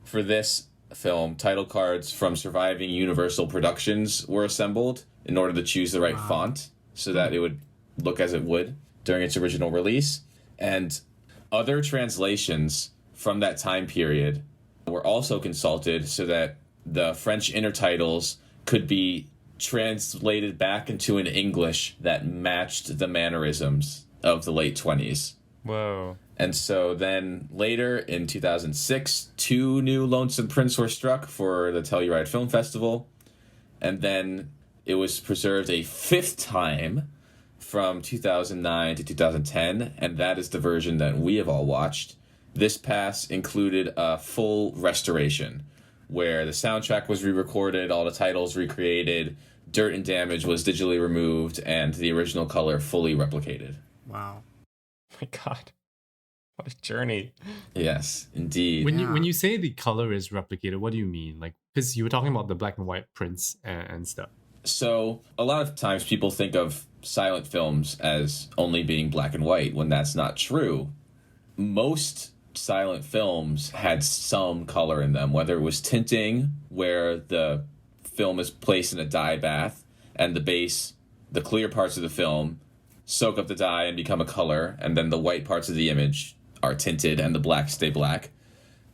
For this film, title cards from surviving Universal productions were assembled in order to choose the right font so that it would look as it would during its original release. And other translations from that time period were also consulted so that the French intertitles could be translated back into an English that matched the mannerisms of the late 20s. Whoa. And so then later in 2006, 2 new Lonesome prints were struck for the Telluride Film Festival. And then it was preserved a 5th time from 2009 to 2010. And that is the version that we have all watched. This pass included a full restoration where the soundtrack was re-recorded, all the titles recreated, dirt and damage was digitally removed, and the original color fully replicated. Wow. My God. What a journey. Yes, indeed. When you say the color is replicated, what do you mean? Like, because you were talking about the black and white prints and stuff. So a lot of times people think of silent films as only being black and white when that's not true. Most silent films had some color in them, whether it was tinting, where the film is placed in a dye bath and the base, the clear parts of the film, soak up the dye and become a color, and then the white parts of the image are tinted and the black stay black.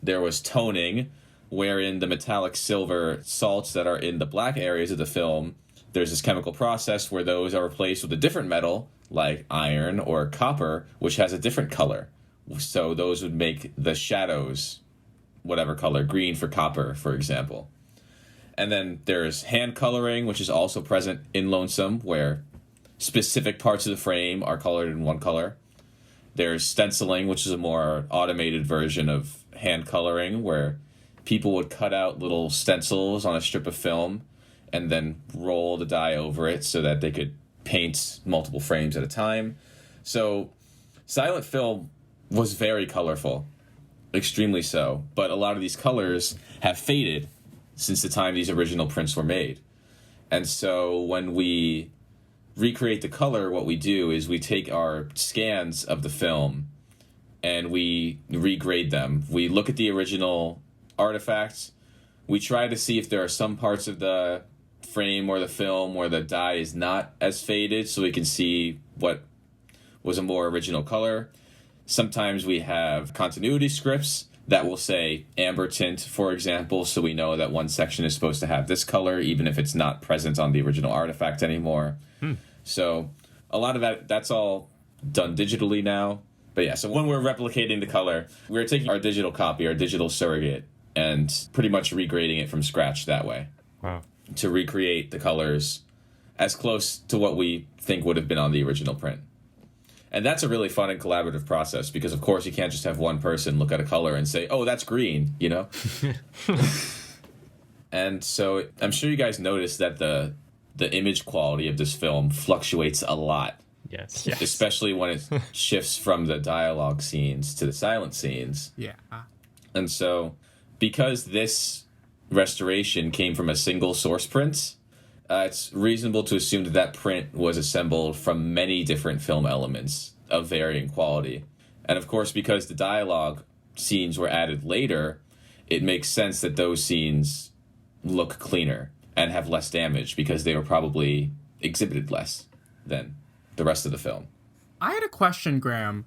There was toning, wherein the metallic silver salts that are in the black areas of the film, there's this chemical process where those are replaced with a different metal, like iron or copper, which has a different color. So those would make the shadows whatever color, green for copper, for example. And then there's hand coloring, which is also present in Lonesome, where specific parts of the frame are colored in one color. There's stenciling, which is a more automated version of hand coloring, where people would cut out little stencils on a strip of film and then roll the dye over it so that they could paint multiple frames at a time. So silent film was very colorful, extremely so. But a lot of these colors have faded since the time these original prints were made. And so when we recreate the color, what we do is we take our scans of the film and we regrade them. We look at the original artifacts. We try to see if there are some parts of the frame or the film where the dye is not as faded, so we can see what was a more original color. Sometimes we have continuity scripts that will say amber tint, for example, so we know that one section is supposed to have this color, even if it's not present on the original artifact anymore. So a lot of that's all done digitally now. But yeah, so when we're replicating the color, we're taking our digital copy, our digital surrogate, and pretty much regrading it from scratch that way. Wow. To recreate the colors as close to what we think would have been on the original print. And that's a really fun and collaborative process because, of course, you can't just have one person look at a color and say, oh, that's green, you know? And so I'm sure you guys noticed that the image quality of this film fluctuates a lot. Yes. Especially when it shifts from the dialogue scenes to the silent scenes. Yeah. And so because this restoration came from a single source print, it's reasonable to assume that print was assembled from many different film elements of varying quality. And of course, because the dialogue scenes were added later, it makes sense that those scenes look cleaner and have less damage because they were probably exhibited less than the rest of the film. I had a question, Graham.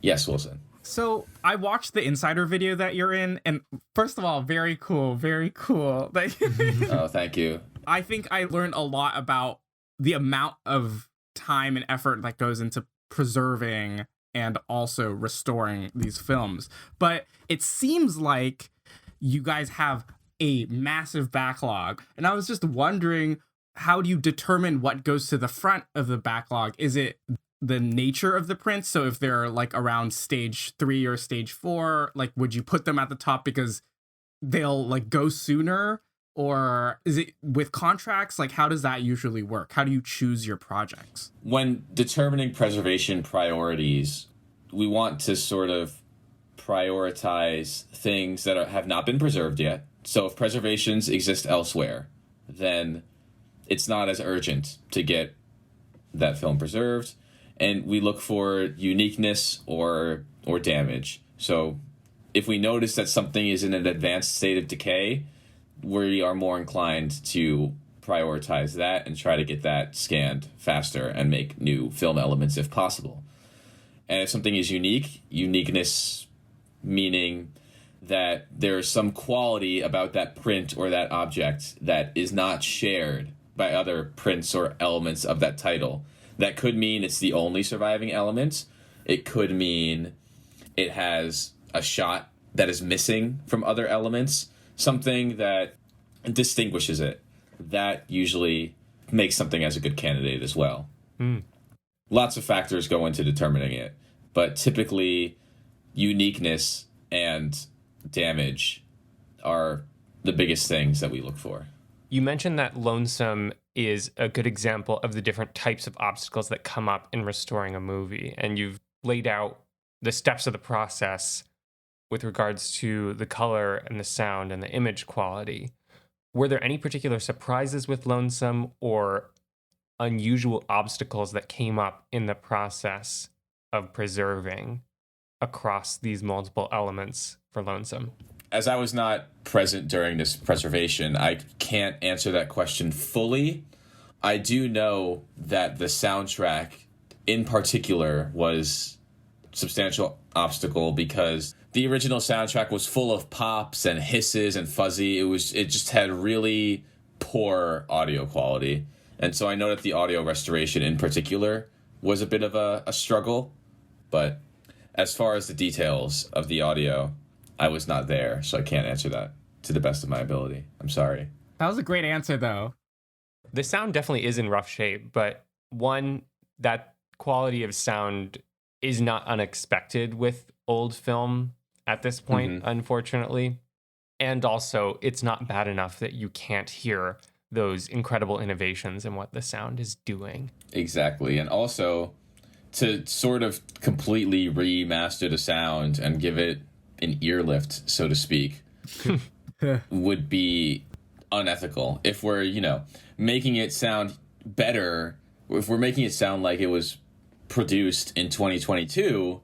Yes, Wilson. So I watched the insider video that you're in, and first of all, very cool, very cool. Oh, thank you. I think I learned a lot about the amount of time and effort that goes into preserving and also restoring these films. But it seems like you guys have a massive backlog. And I was just wondering, how do you determine what goes to the front of the backlog? Is it the nature of the prints? So if they're like around stage 3 or stage 4, like would you put them at the top because they'll like go sooner? Or is it with contracts? Like, how does that usually work? How do you choose your projects? When determining preservation priorities, we want to sort of prioritize things that have not been preserved yet. So if preservations exist elsewhere, then it's not as urgent to get that film preserved. And we look for uniqueness or damage. So if we notice that something is in an advanced state of decay, we are more inclined to prioritize that and try to get that scanned faster and make new film elements if possible. And if something is uniqueness meaning that there's some quality about that print or that object that is not shared by other prints or elements of that title. That could mean it's the only surviving element. It could mean it has a shot that is missing from other elements. Something that distinguishes it. That usually makes something as a good candidate as well. Lots of factors go into determining it, but typically uniqueness and damage are the biggest things that we look for. You mentioned that Lonesome is a good example of the different types of obstacles that come up in restoring a movie, and you've laid out the steps of the process with regards to the color and the sound and the image quality. Were there any particular surprises with Lonesome or unusual obstacles that came up in the process of preserving across these multiple elements for Lonesome? As I was not present during this preservation, I can't answer that question fully. I do know that the soundtrack in particular was a substantial obstacle because the original soundtrack was full of pops and hisses and fuzzy. It just had really poor audio quality. And so I know that the audio restoration in particular was a bit of a struggle. But as far as the details of the audio, I was not there, so I can't answer that to the best of my ability. I'm sorry. That was a great answer, though. The sound definitely is in rough shape, but one, that quality of sound is not unexpected with old film at this point, unfortunately. And also, it's not bad enough that you can't hear those incredible innovations in what the sound is doing. Exactly. And also, to sort of completely remaster the sound and give it an ear lift, so to speak, would be unethical. If we're, making it sound better, if we're making it sound like it was produced in 2022,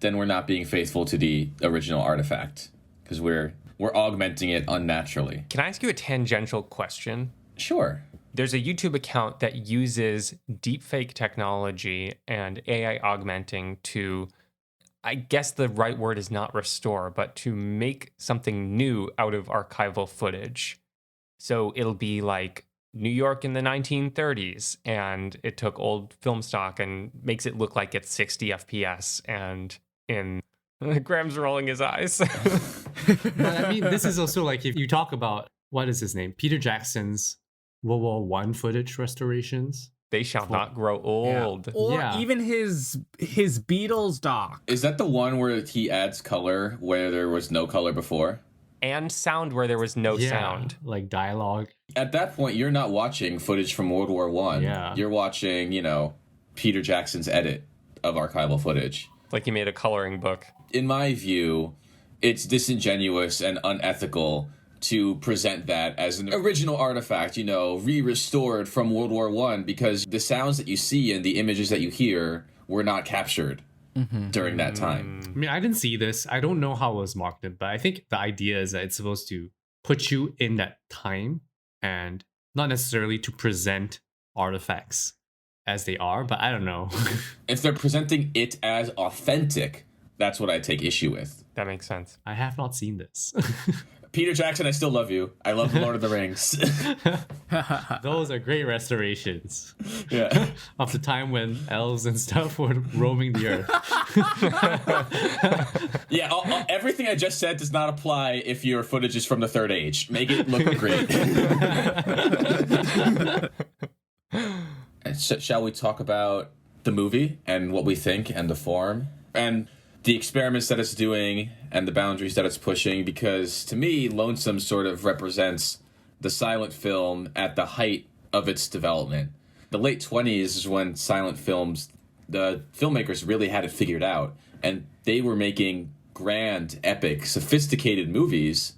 then we're not being faithful to the original artifact, because we're augmenting it unnaturally. Can I ask you a tangential question? Sure. There's a YouTube account that uses deepfake technology and AI augmenting to, I guess the right word is not restore, but to make something new out of archival footage. So it'll be like New York in the 1930s, and it took old film stock and makes it look like it's 60 FPS. And in Graham's rolling his eyes. But I mean, this is also like if you talk about, what is his name? Peter Jackson's World War I footage restorations. They shall not grow old. Yeah. Or Yeah. even his Beatles doc. Is that the one where he adds color where there was no color before? And sound where there was no Yeah, sound. like dialogue. At that point, you're not watching footage from World War One. Yeah. You're watching, Peter Jackson's edit of archival footage. Like he made a coloring book. In my view, it's disingenuous and unethical to present that as an original artifact, re-restored from World War One, because the sounds that you see and the images that you hear were not captured during that time. I mean, I didn't see this. I don't know how it was marketed, but I think the idea is that it's supposed to put you in that time and not necessarily to present artifacts as they are, but I don't know. If they're presenting it as authentic, that's what I take issue with. That makes sense. I have not seen this. Peter Jackson, I still love you. I love The Lord of the Rings. Those are great restorations Yeah. of the time when elves and stuff were roaming the earth. Yeah, everything I just said does not apply if your footage is from the Third Age. Make it look great. And shall we talk about the movie and what we think and the form and the experiments that it's doing and the boundaries that it's pushing? Because to me, Lonesome sort of represents the silent film at the height of its development. The late 20s is when silent films, the filmmakers really had it figured out, and they were making grand, epic, sophisticated movies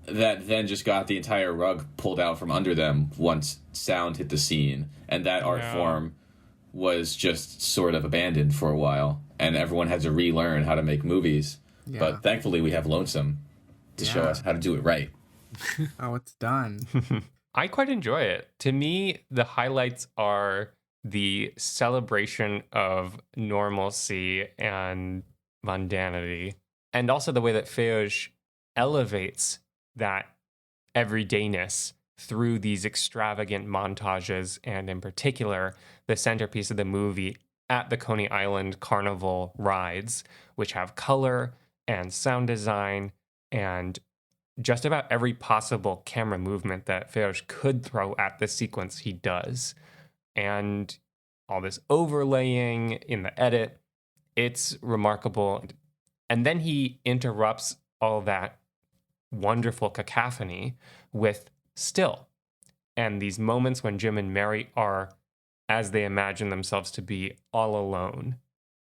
that then just got the entire rug pulled out from under them once sound hit the scene, and that art form was just sort of abandoned for a while, and everyone had to relearn how to make movies. Yeah. But thankfully we have Lonesome to show us how to do it right. Oh, it's done. I quite enjoy it. To me, the highlights are the celebration of normalcy and mundanity, and also the way that Fejos elevates that everydayness through these extravagant montages, and in particular, the centerpiece of the movie at the Coney Island Carnival rides, which have color and sound design and just about every possible camera movement that Fejos could throw at the sequence, he does. And all this overlaying in the edit, it's remarkable. And then he interrupts all that wonderful cacophony with still. And these moments when Jim and Mary are, as they imagine themselves to be, all alone,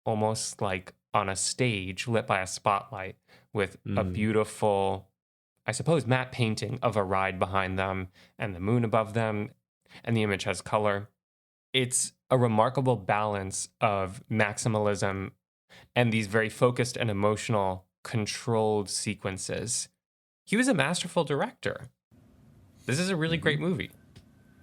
almost like on a stage lit by a spotlight with a beautiful, I suppose, matte painting of a ride behind them and the moon above them, and the image has color. It's a remarkable balance of maximalism and these very focused and emotional, controlled sequences. He was a masterful director. This is a really great movie.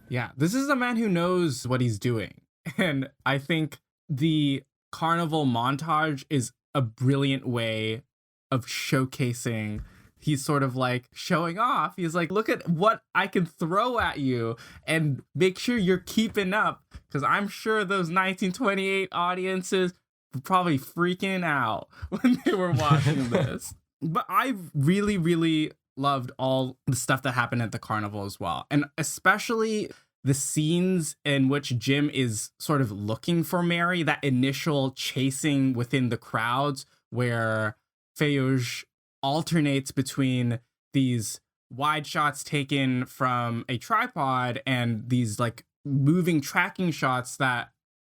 Yeah, this is a man who knows what he's doing. And I think the carnival montage is a brilliant way of showcasing. He's sort of like showing off. He's like, look at what I can throw at you and make sure you're keeping up. Because I'm sure those 1928 audiences were probably freaking out when they were watching this. But I really, really loved all the stuff that happened at the carnival as well. And especially the scenes in which Jim is sort of looking for Mary, that initial chasing within the crowds where Fejos alternates between these wide shots taken from a tripod and these like moving tracking shots that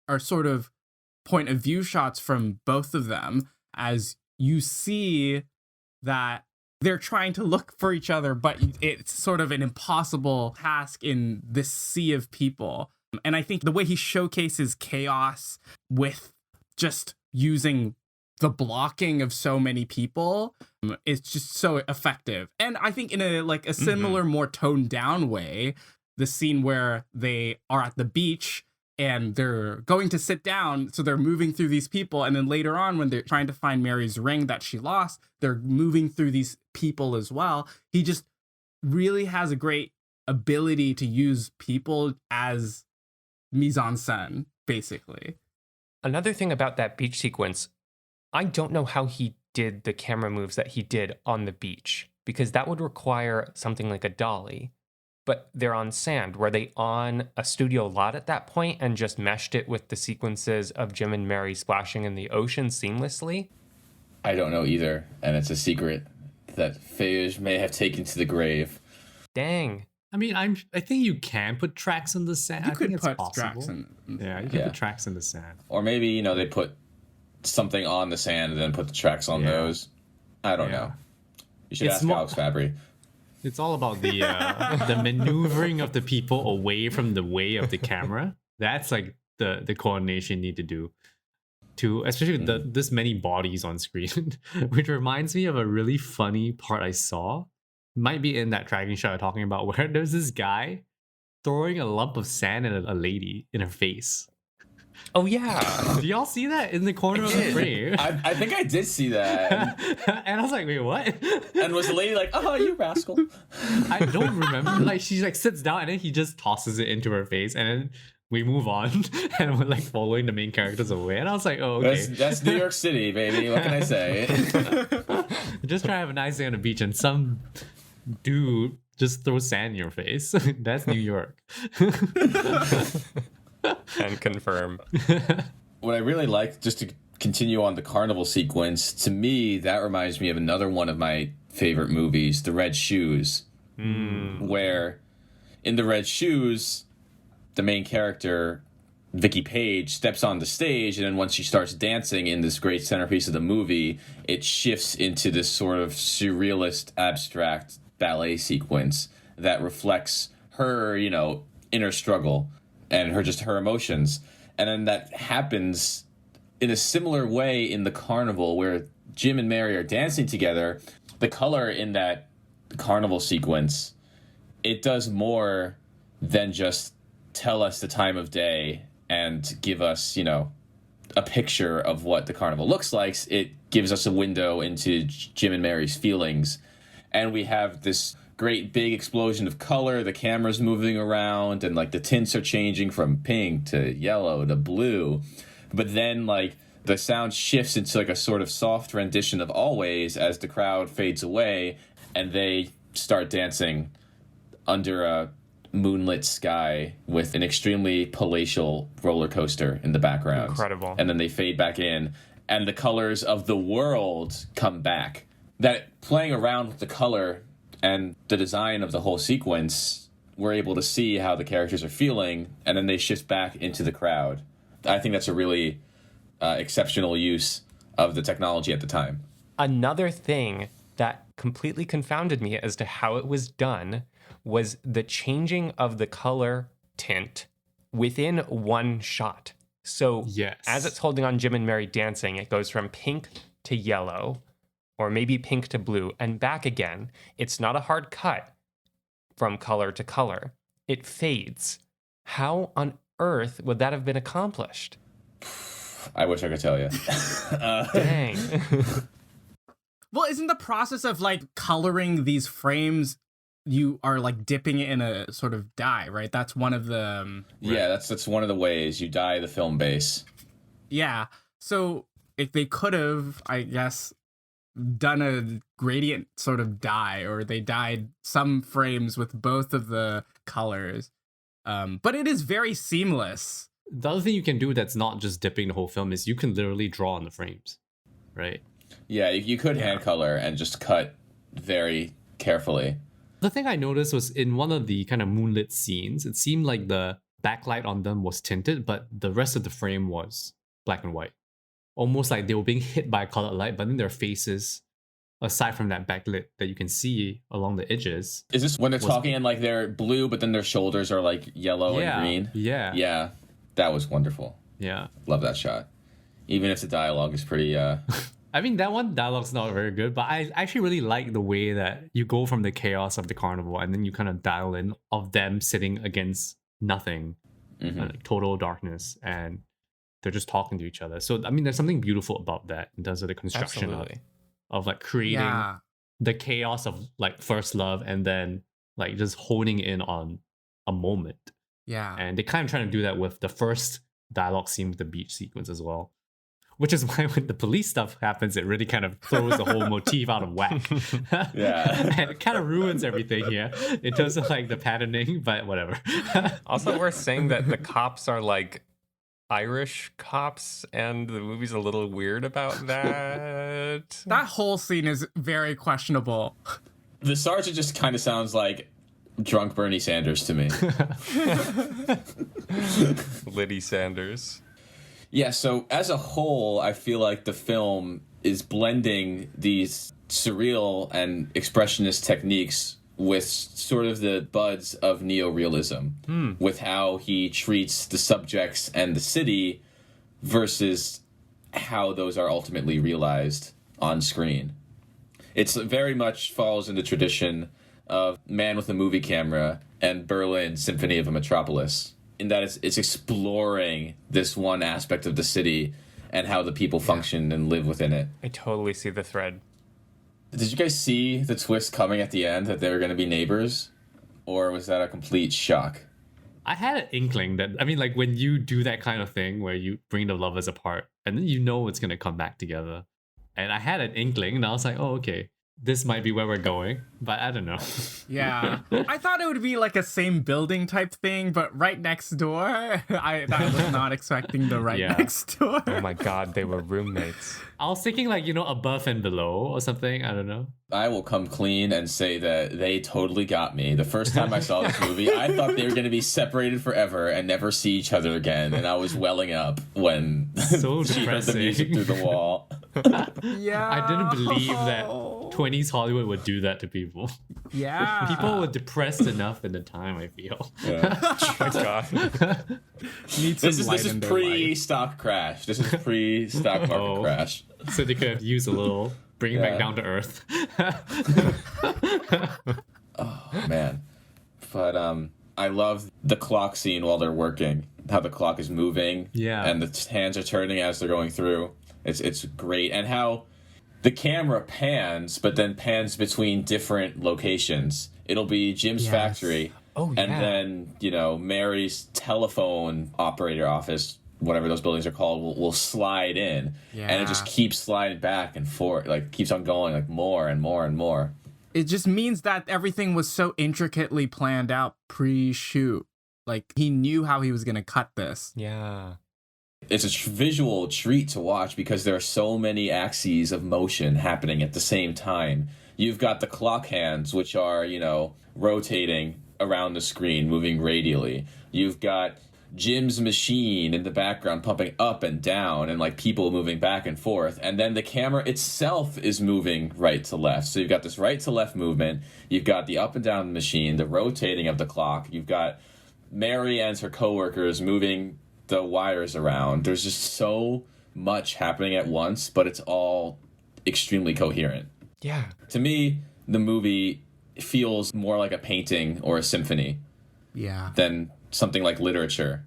are sort of point of view shots from both of them, as you see that they're trying to look for each other, but it's sort of an impossible task in this sea of people. And I think the way he showcases chaos with just using the blocking of so many people is just so effective. And I think in a similar, more toned down way, the scene where they are at the beach and they're going to sit down, so they're moving through these people, and then later on when they're trying to find Mary's ring that she lost, they're moving through these people as well. He just really has a great ability to use people as mise en scène, basically. Another thing about that beach sequence, I don't know how he did the camera moves that he did on the beach, because that would require something like a dolly. But they're on sand. Were they on a studio lot at that point and just meshed it with the sequences of Jim and Mary splashing in the ocean seamlessly? I don't know either, and it's a secret that Fejos may have taken to the grave. Dang. I mean, I think you can put tracks in the sand. You I could think it's put possible. tracks in. Yeah, you can put tracks in the sand. Or maybe, they put something on the sand and then put the tracks on those. I don't know. You should ask Alex Fabry. It's all about the maneuvering of the people away from the way of the camera. That's like the coordination you need to do. Especially with this many bodies on screen, which reminds me of a really funny part I saw. Might be in that tracking shot I'm talking about, where there's this guy throwing a lump of sand at a lady in her face. Oh, yeah. Do y'all see that in the corner of the frame? I think I did see that. And I was like, wait, what? And was the lady like, oh, you rascal? I don't remember. Like, she like sits down and then he just tosses it into her face, and then we move on and we're like following the main characters away. And I was like, oh, okay. That's New York City, baby. What can I say? Just try to have a nice day on the beach and some dude just throws sand in your face. That's New York. And confirm. What I really like, just to continue on the carnival sequence, to me, that reminds me of another one of my favorite movies, The Red Shoes, where in The Red Shoes, the main character, Vicky Page, steps on the stage, and then once she starts dancing in this great centerpiece of the movie, it shifts into this sort of surrealist, abstract ballet sequence that reflects her, inner struggle and her emotions. And then that happens in a similar way in the carnival, where Jim and Mary are dancing together. The color in that carnival sequence, it does more than just tell us the time of day and give us, a picture of what the carnival looks like. It gives us a window into Jim and Mary's feelings. And we have this great big explosion of color. The camera's moving around and like the tints are changing from pink to yellow to blue. But then like the sound shifts into like a sort of soft rendition of Always as the crowd fades away and they start dancing under a moonlit sky with an extremely palatial roller coaster in the background. Incredible. And then they fade back in and the colors of the world come back. That playing around with the color and the design of the whole sequence, we're able to see how the characters are feeling, and then they shift back into the crowd. I think that's a really exceptional use of the technology at the time. Another thing that completely confounded me as to how it was done was the changing of the color tint within one shot. So as it's holding on Jim and Mary dancing, it goes from pink to yellow, or maybe pink to blue, and back again. It's not a hard cut from color to color. It fades. How on earth would that have been accomplished? I wish I could tell you. Dang. Well, isn't the process of like coloring these frames, you are like dipping it in a sort of dye, right? That's one of the... Yeah, that's one of the ways you dye the film base. Yeah. So if they could have, I guess, done a gradient sort of dye, or they dyed some frames with both of the colors. But it is very seamless. The other thing you can do that's not just dipping the whole film is you can literally draw on the frames, right? Yeah, you could hand color and just cut very carefully. The thing I noticed was in one of the kind of moonlit scenes, it seemed like the backlight on them was tinted, but the rest of the frame was black and white. Almost like they were being hit by a colored light, but then their faces, aside from that backlit that you can see along the edges. Is this when they're talking and like they're blue, but then their shoulders are like yellow and green? Yeah. Yeah, that was wonderful. Yeah. Love that shot. Even if the dialogue is pretty... I mean, that one dialogue's not very good, but I actually really like the way that you go from the chaos of the carnival and then you kind of dial in of them sitting against nothing, like total darkness, and they're just talking to each other. So, I mean, there's something beautiful about that in terms of the construction of like creating the chaos of like first love and then like just honing in on a moment. Yeah. And they kind of trying to do that with the first dialogue scene with the beach sequence as well. Which is why when the police stuff happens, it really kind of throws the whole motif out of whack. Yeah. And it kind of ruins everything here in terms of like the patterning, but whatever. Also worth saying that the cops are like Irish cops, and the movie's a little weird about that. That whole scene is very questionable. The sergeant just kind of sounds like drunk Bernie Sanders to me. Liddy Sanders. Yeah, so as a whole, I feel like the film is blending these surreal and expressionist techniques with sort of the buds of neorealism, with how he treats the subjects and the city versus how those are ultimately realized on screen. It's very much falls in the tradition of Man with a Movie Camera and Berlin Symphony of a Metropolis, in that it's exploring this one aspect of the city and how the people function and live within it. I totally see the thread. Did you guys see the twist coming at the end that they were going to be neighbors? Or was that a complete shock? I had an inkling that, I mean, like when you do that kind of thing where you bring the lovers apart and then you know it's going to come back together. And I had an inkling and I was like, oh, okay, this might be where we're going, but I don't know. Yeah. I thought it would be like a same building type thing, but right next door. I was not expecting the next door. Oh my God, they were roommates. I was thinking like, you know, above and below or something. I don't know. I will come clean and say that they totally got me. The first time I saw this movie, I thought they were going to be separated forever and never see each other again. And I was welling up when So she heard the depressing. music through the wall. Yeah. I didn't believe that 20s Hollywood would do that to people. Yeah. People were depressed enough in the time, I feel. Yeah. Oh my God. Need some This light is in their life. pre-stock crash. This is pre-stock market Oh. crash. So they could have used a little, bring it back Yeah. down to earth. Oh, man. But I love the clock scene while they're working. How the clock is moving. Yeah. And the hands are turning as they're going through. It's great. And how the camera pans, but then pans between different locations. It'll be Jim's Yes. factory. Oh, yeah. And then, you know, Mary's telephone operator office, whatever those buildings are called, will slide in. And it just Yeah. keeps sliding back and forth, like keeps on going, like more and more and more. It just means that everything was so intricately planned out pre-shoot. Like, he knew how he was going to cut this. Yeah. It's a visual treat to watch because there are so many axes of motion happening at the same time. You've got the clock hands, which are, you know, rotating around the screen, moving radially. You've got Jim's machine in the background pumping up and down and like people moving back and forth. And then the camera itself is moving right to left. So you've got this right to left movement. You've got the up and down machine, the rotating of the clock. You've got Mary and her coworkers moving the wires around. There's just so much happening at once, but it's all extremely coherent. Yeah. To me, the movie feels more like a painting or a symphony Yeah. than something like literature,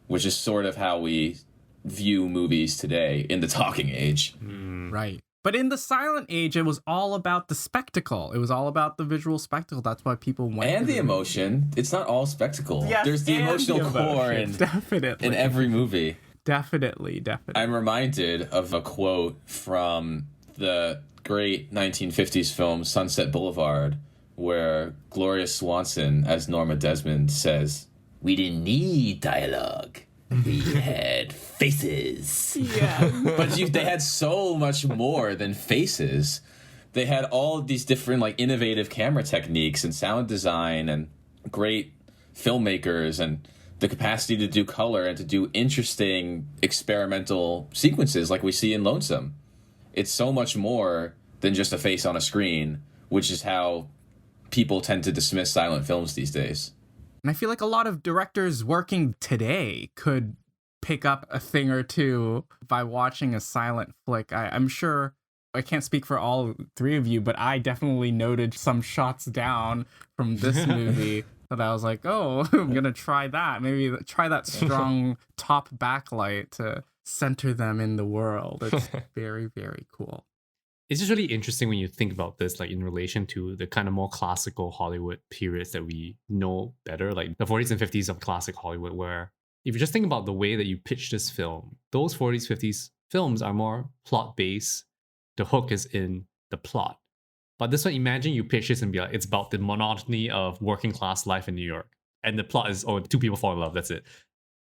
which is sort of how we view movies today in the talking age. Right. But in the silent age, it was all about the spectacle. It was all about the visual spectacle. That's why people went. And to the emotion. It's not all spectacle. Yes, There's the and emotional the core emotion. Definitely. in every movie. Definitely. I'm reminded of a quote from the great 1950s film Sunset Boulevard, where Gloria Swanson as Norma Desmond says, "We didn't need dialogue. We had faces." Yeah. But they had so much more than faces. They had all of these different like innovative camera techniques and sound design and great filmmakers and the capacity to do color and to do interesting experimental sequences like we see in Lonesome. It's so much more than just a face on a screen, which is how people tend to dismiss silent films these days. And I feel like a lot of directors working today could pick up a thing or two by watching a silent flick. I'm sure, I can't speak for all three of you, but I definitely noted some shots down from this movie that I was like, oh, I'm going to try that. Maybe try that strong top backlight to center them in the world. It's very, very cool. It's just really interesting when you think about this, like in relation to the kind of more classical Hollywood periods that we know better, like the 40s and 50s of classic Hollywood, where if you just think about the way that you pitch this film, those 40s, 50s films are more plot-based. The hook is in the plot. But this one, imagine you pitch this and be like, it's about the monotony of working class life in New York. And the plot is, oh, two people fall in love, that's it.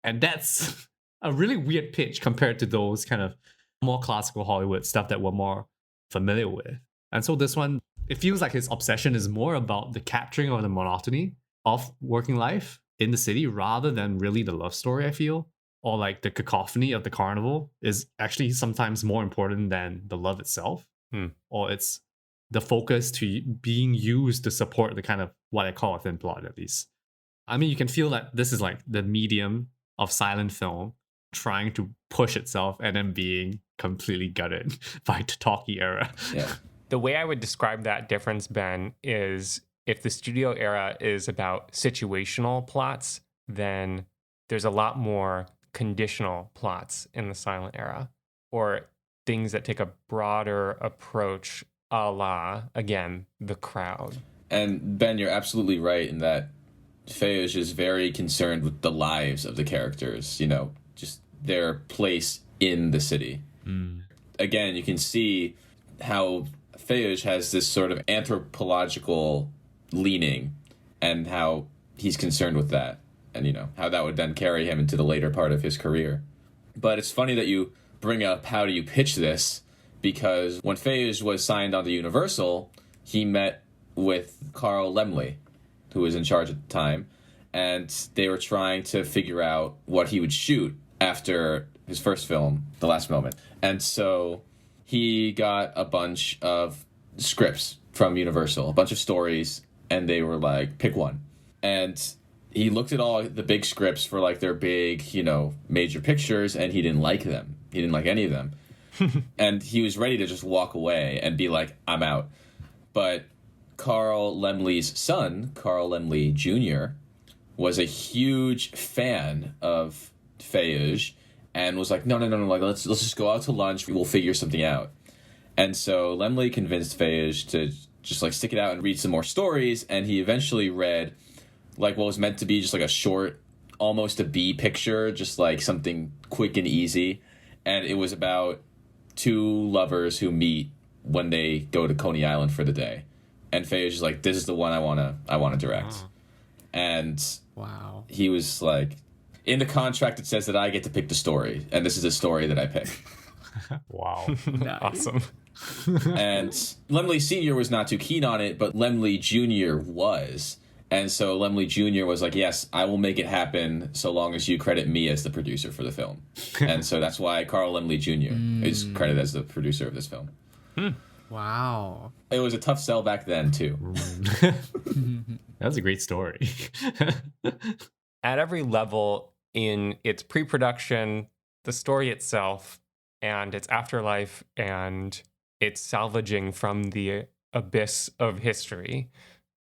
And that's a really weird pitch compared to those kind of more classical Hollywood stuff that we're more familiar with. And so this one, it feels like his obsession is more about the capturing of the monotony of working life in the city rather than really the love story, I feel. Or like the cacophony of the carnival is actually sometimes more important than the love itself. Or it's the focus to being used to support the kind of what I call a thin plot, at least. I mean, you can feel that this is like the medium of silent film trying to push itself and then being completely gutted by the talkie era. Yeah. The way I would describe that difference, Ben, is if the studio era is about situational plots, then there's a lot more conditional plots in the silent era, or things that take a broader approach, a la, again, The Crowd. And Ben, you're absolutely right in that Fejos is very concerned with the lives of the characters, you know, just their place in the city. Again, you can see how Fejos has this sort of anthropological leaning and how he's concerned with that, and, you know, how that would then carry him into the later part of his career. But it's funny that you bring up how do you pitch this, because when Fejos was signed onto Universal, he met with Carl Laemmle, who was in charge at the time, and they were trying to figure out what he would shoot after his first film, The Last Moment. And so he got a bunch of scripts from Universal, a bunch of stories, and they were like, pick one. And he looked at all the big scripts for like their big, you know, major pictures, and he didn't like them. He didn't like any of them. And he was ready to just walk away and be like, I'm out. But Carl Laemmle's son, Carl Laemmle Jr., was a huge fan of Fejos and was like, no, like let's just go out to lunch. We'll figure something out. And so Laemmle convinced Fejos to just like stick it out and read some more stories. And he eventually read like what was meant to be just like a short, almost a B picture, just like something quick and easy. And it was about two lovers who meet when they go to Coney Island for the day. And Fejos is like, this is the one I wanna direct. Wow. And wow, he was like, in the contract it says that I get to pick the story, and this is the story that I pick. Wow. Awesome. And Laemmle Sr. was not too keen on it, but Laemmle Jr. was. And so Laemmle Jr. was like, yes, I will make it happen so long as you credit me as the producer for the film. And so that's why Carl Laemmle Jr. is credited as the producer of this film. Wow. It was a tough sell back then, too. That was a great story. At every level in its pre-production, the story itself, and its afterlife, and its salvaging from the abyss of history,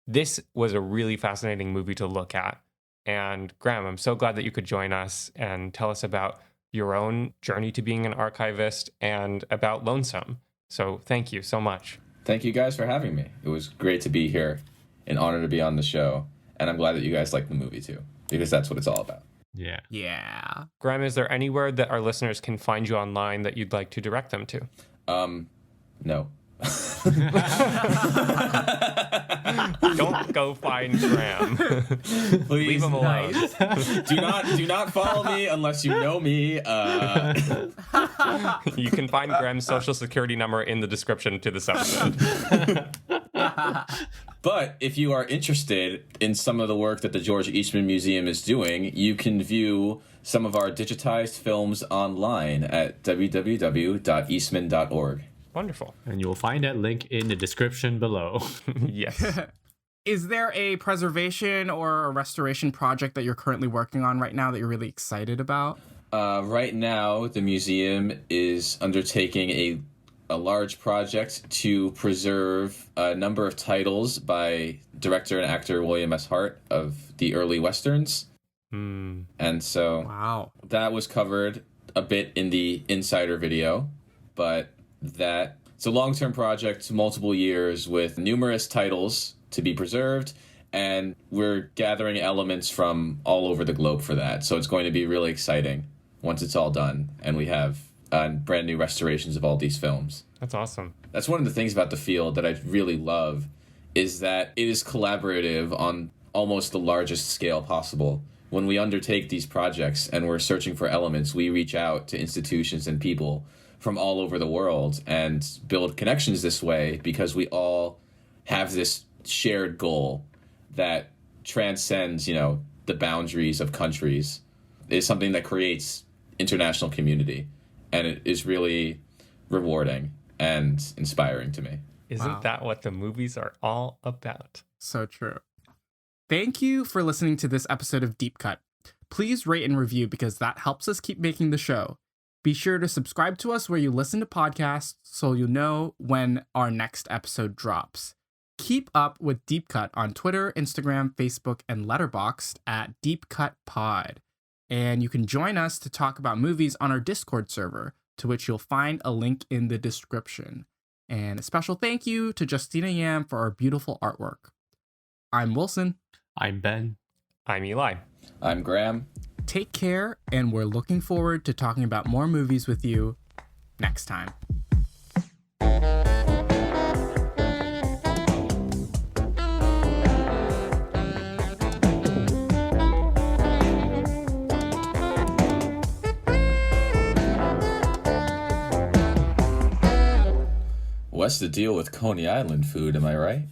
this was a really fascinating movie to look at. And Graham, I'm so glad that you could join us and tell us about your own journey to being an archivist and about Lonesome. So thank you so much. Thank you guys for having me. It was great to be here, an honor to be on the show. And I'm glad that you guys liked the movie too, because that's what it's all about. Yeah. Yeah. Graham, is there anywhere that our listeners can find you online that you'd like to direct them to? No. Don't go find Graham. Please, Leave him alone. do not follow me unless you know me. You can find Graham's social security number in the description to this episode. But if you are interested in some of the work that the George Eastman Museum is doing, you can view some of our digitized films online at www.eastman.org. Wonderful. And you'll find that link in the description below. Yes. Is there a preservation or a restoration project that you're currently working on right now that you're really excited about? Right now, the museum is undertaking a large project to preserve a number of titles by director and actor William S. Hart of the early Westerns. And so Wow. that was covered a bit in the Insider video, but it's a long-term project, multiple years with numerous titles to be preserved, and we're gathering elements from all over the globe for that. So it's going to be really exciting once it's all done, and we have brand new restorations of all these films. That's awesome. That's one of the things about the field that I really love, is that it is collaborative on almost the largest scale possible. When we undertake these projects and we're searching for elements, we reach out to institutions and people from all over the world and build connections this way, because we all have this shared goal that transcends, the boundaries of countries. It's something that creates international community, and it is really rewarding and inspiring to me. Isn't that what the movies are all about? So true. Thank you for listening to this episode of Deep Cut. Please rate and review because that helps us keep making the show. Be sure to subscribe to us where you listen to podcasts so you'll know when our next episode drops. Keep up with Deep Cut on Twitter, Instagram, Facebook, and Letterboxd at Deep Cut Pod. And you can join us to talk about movies on our Discord server, to which you'll find a link in the description. And a special thank you to Justina Yam for our beautiful artwork. I'm Wilson. I'm Ben. I'm Eli. I'm Graham. Take care, and we're looking forward to talking about more movies with you next time. What's the deal with Coney Island food, am I right?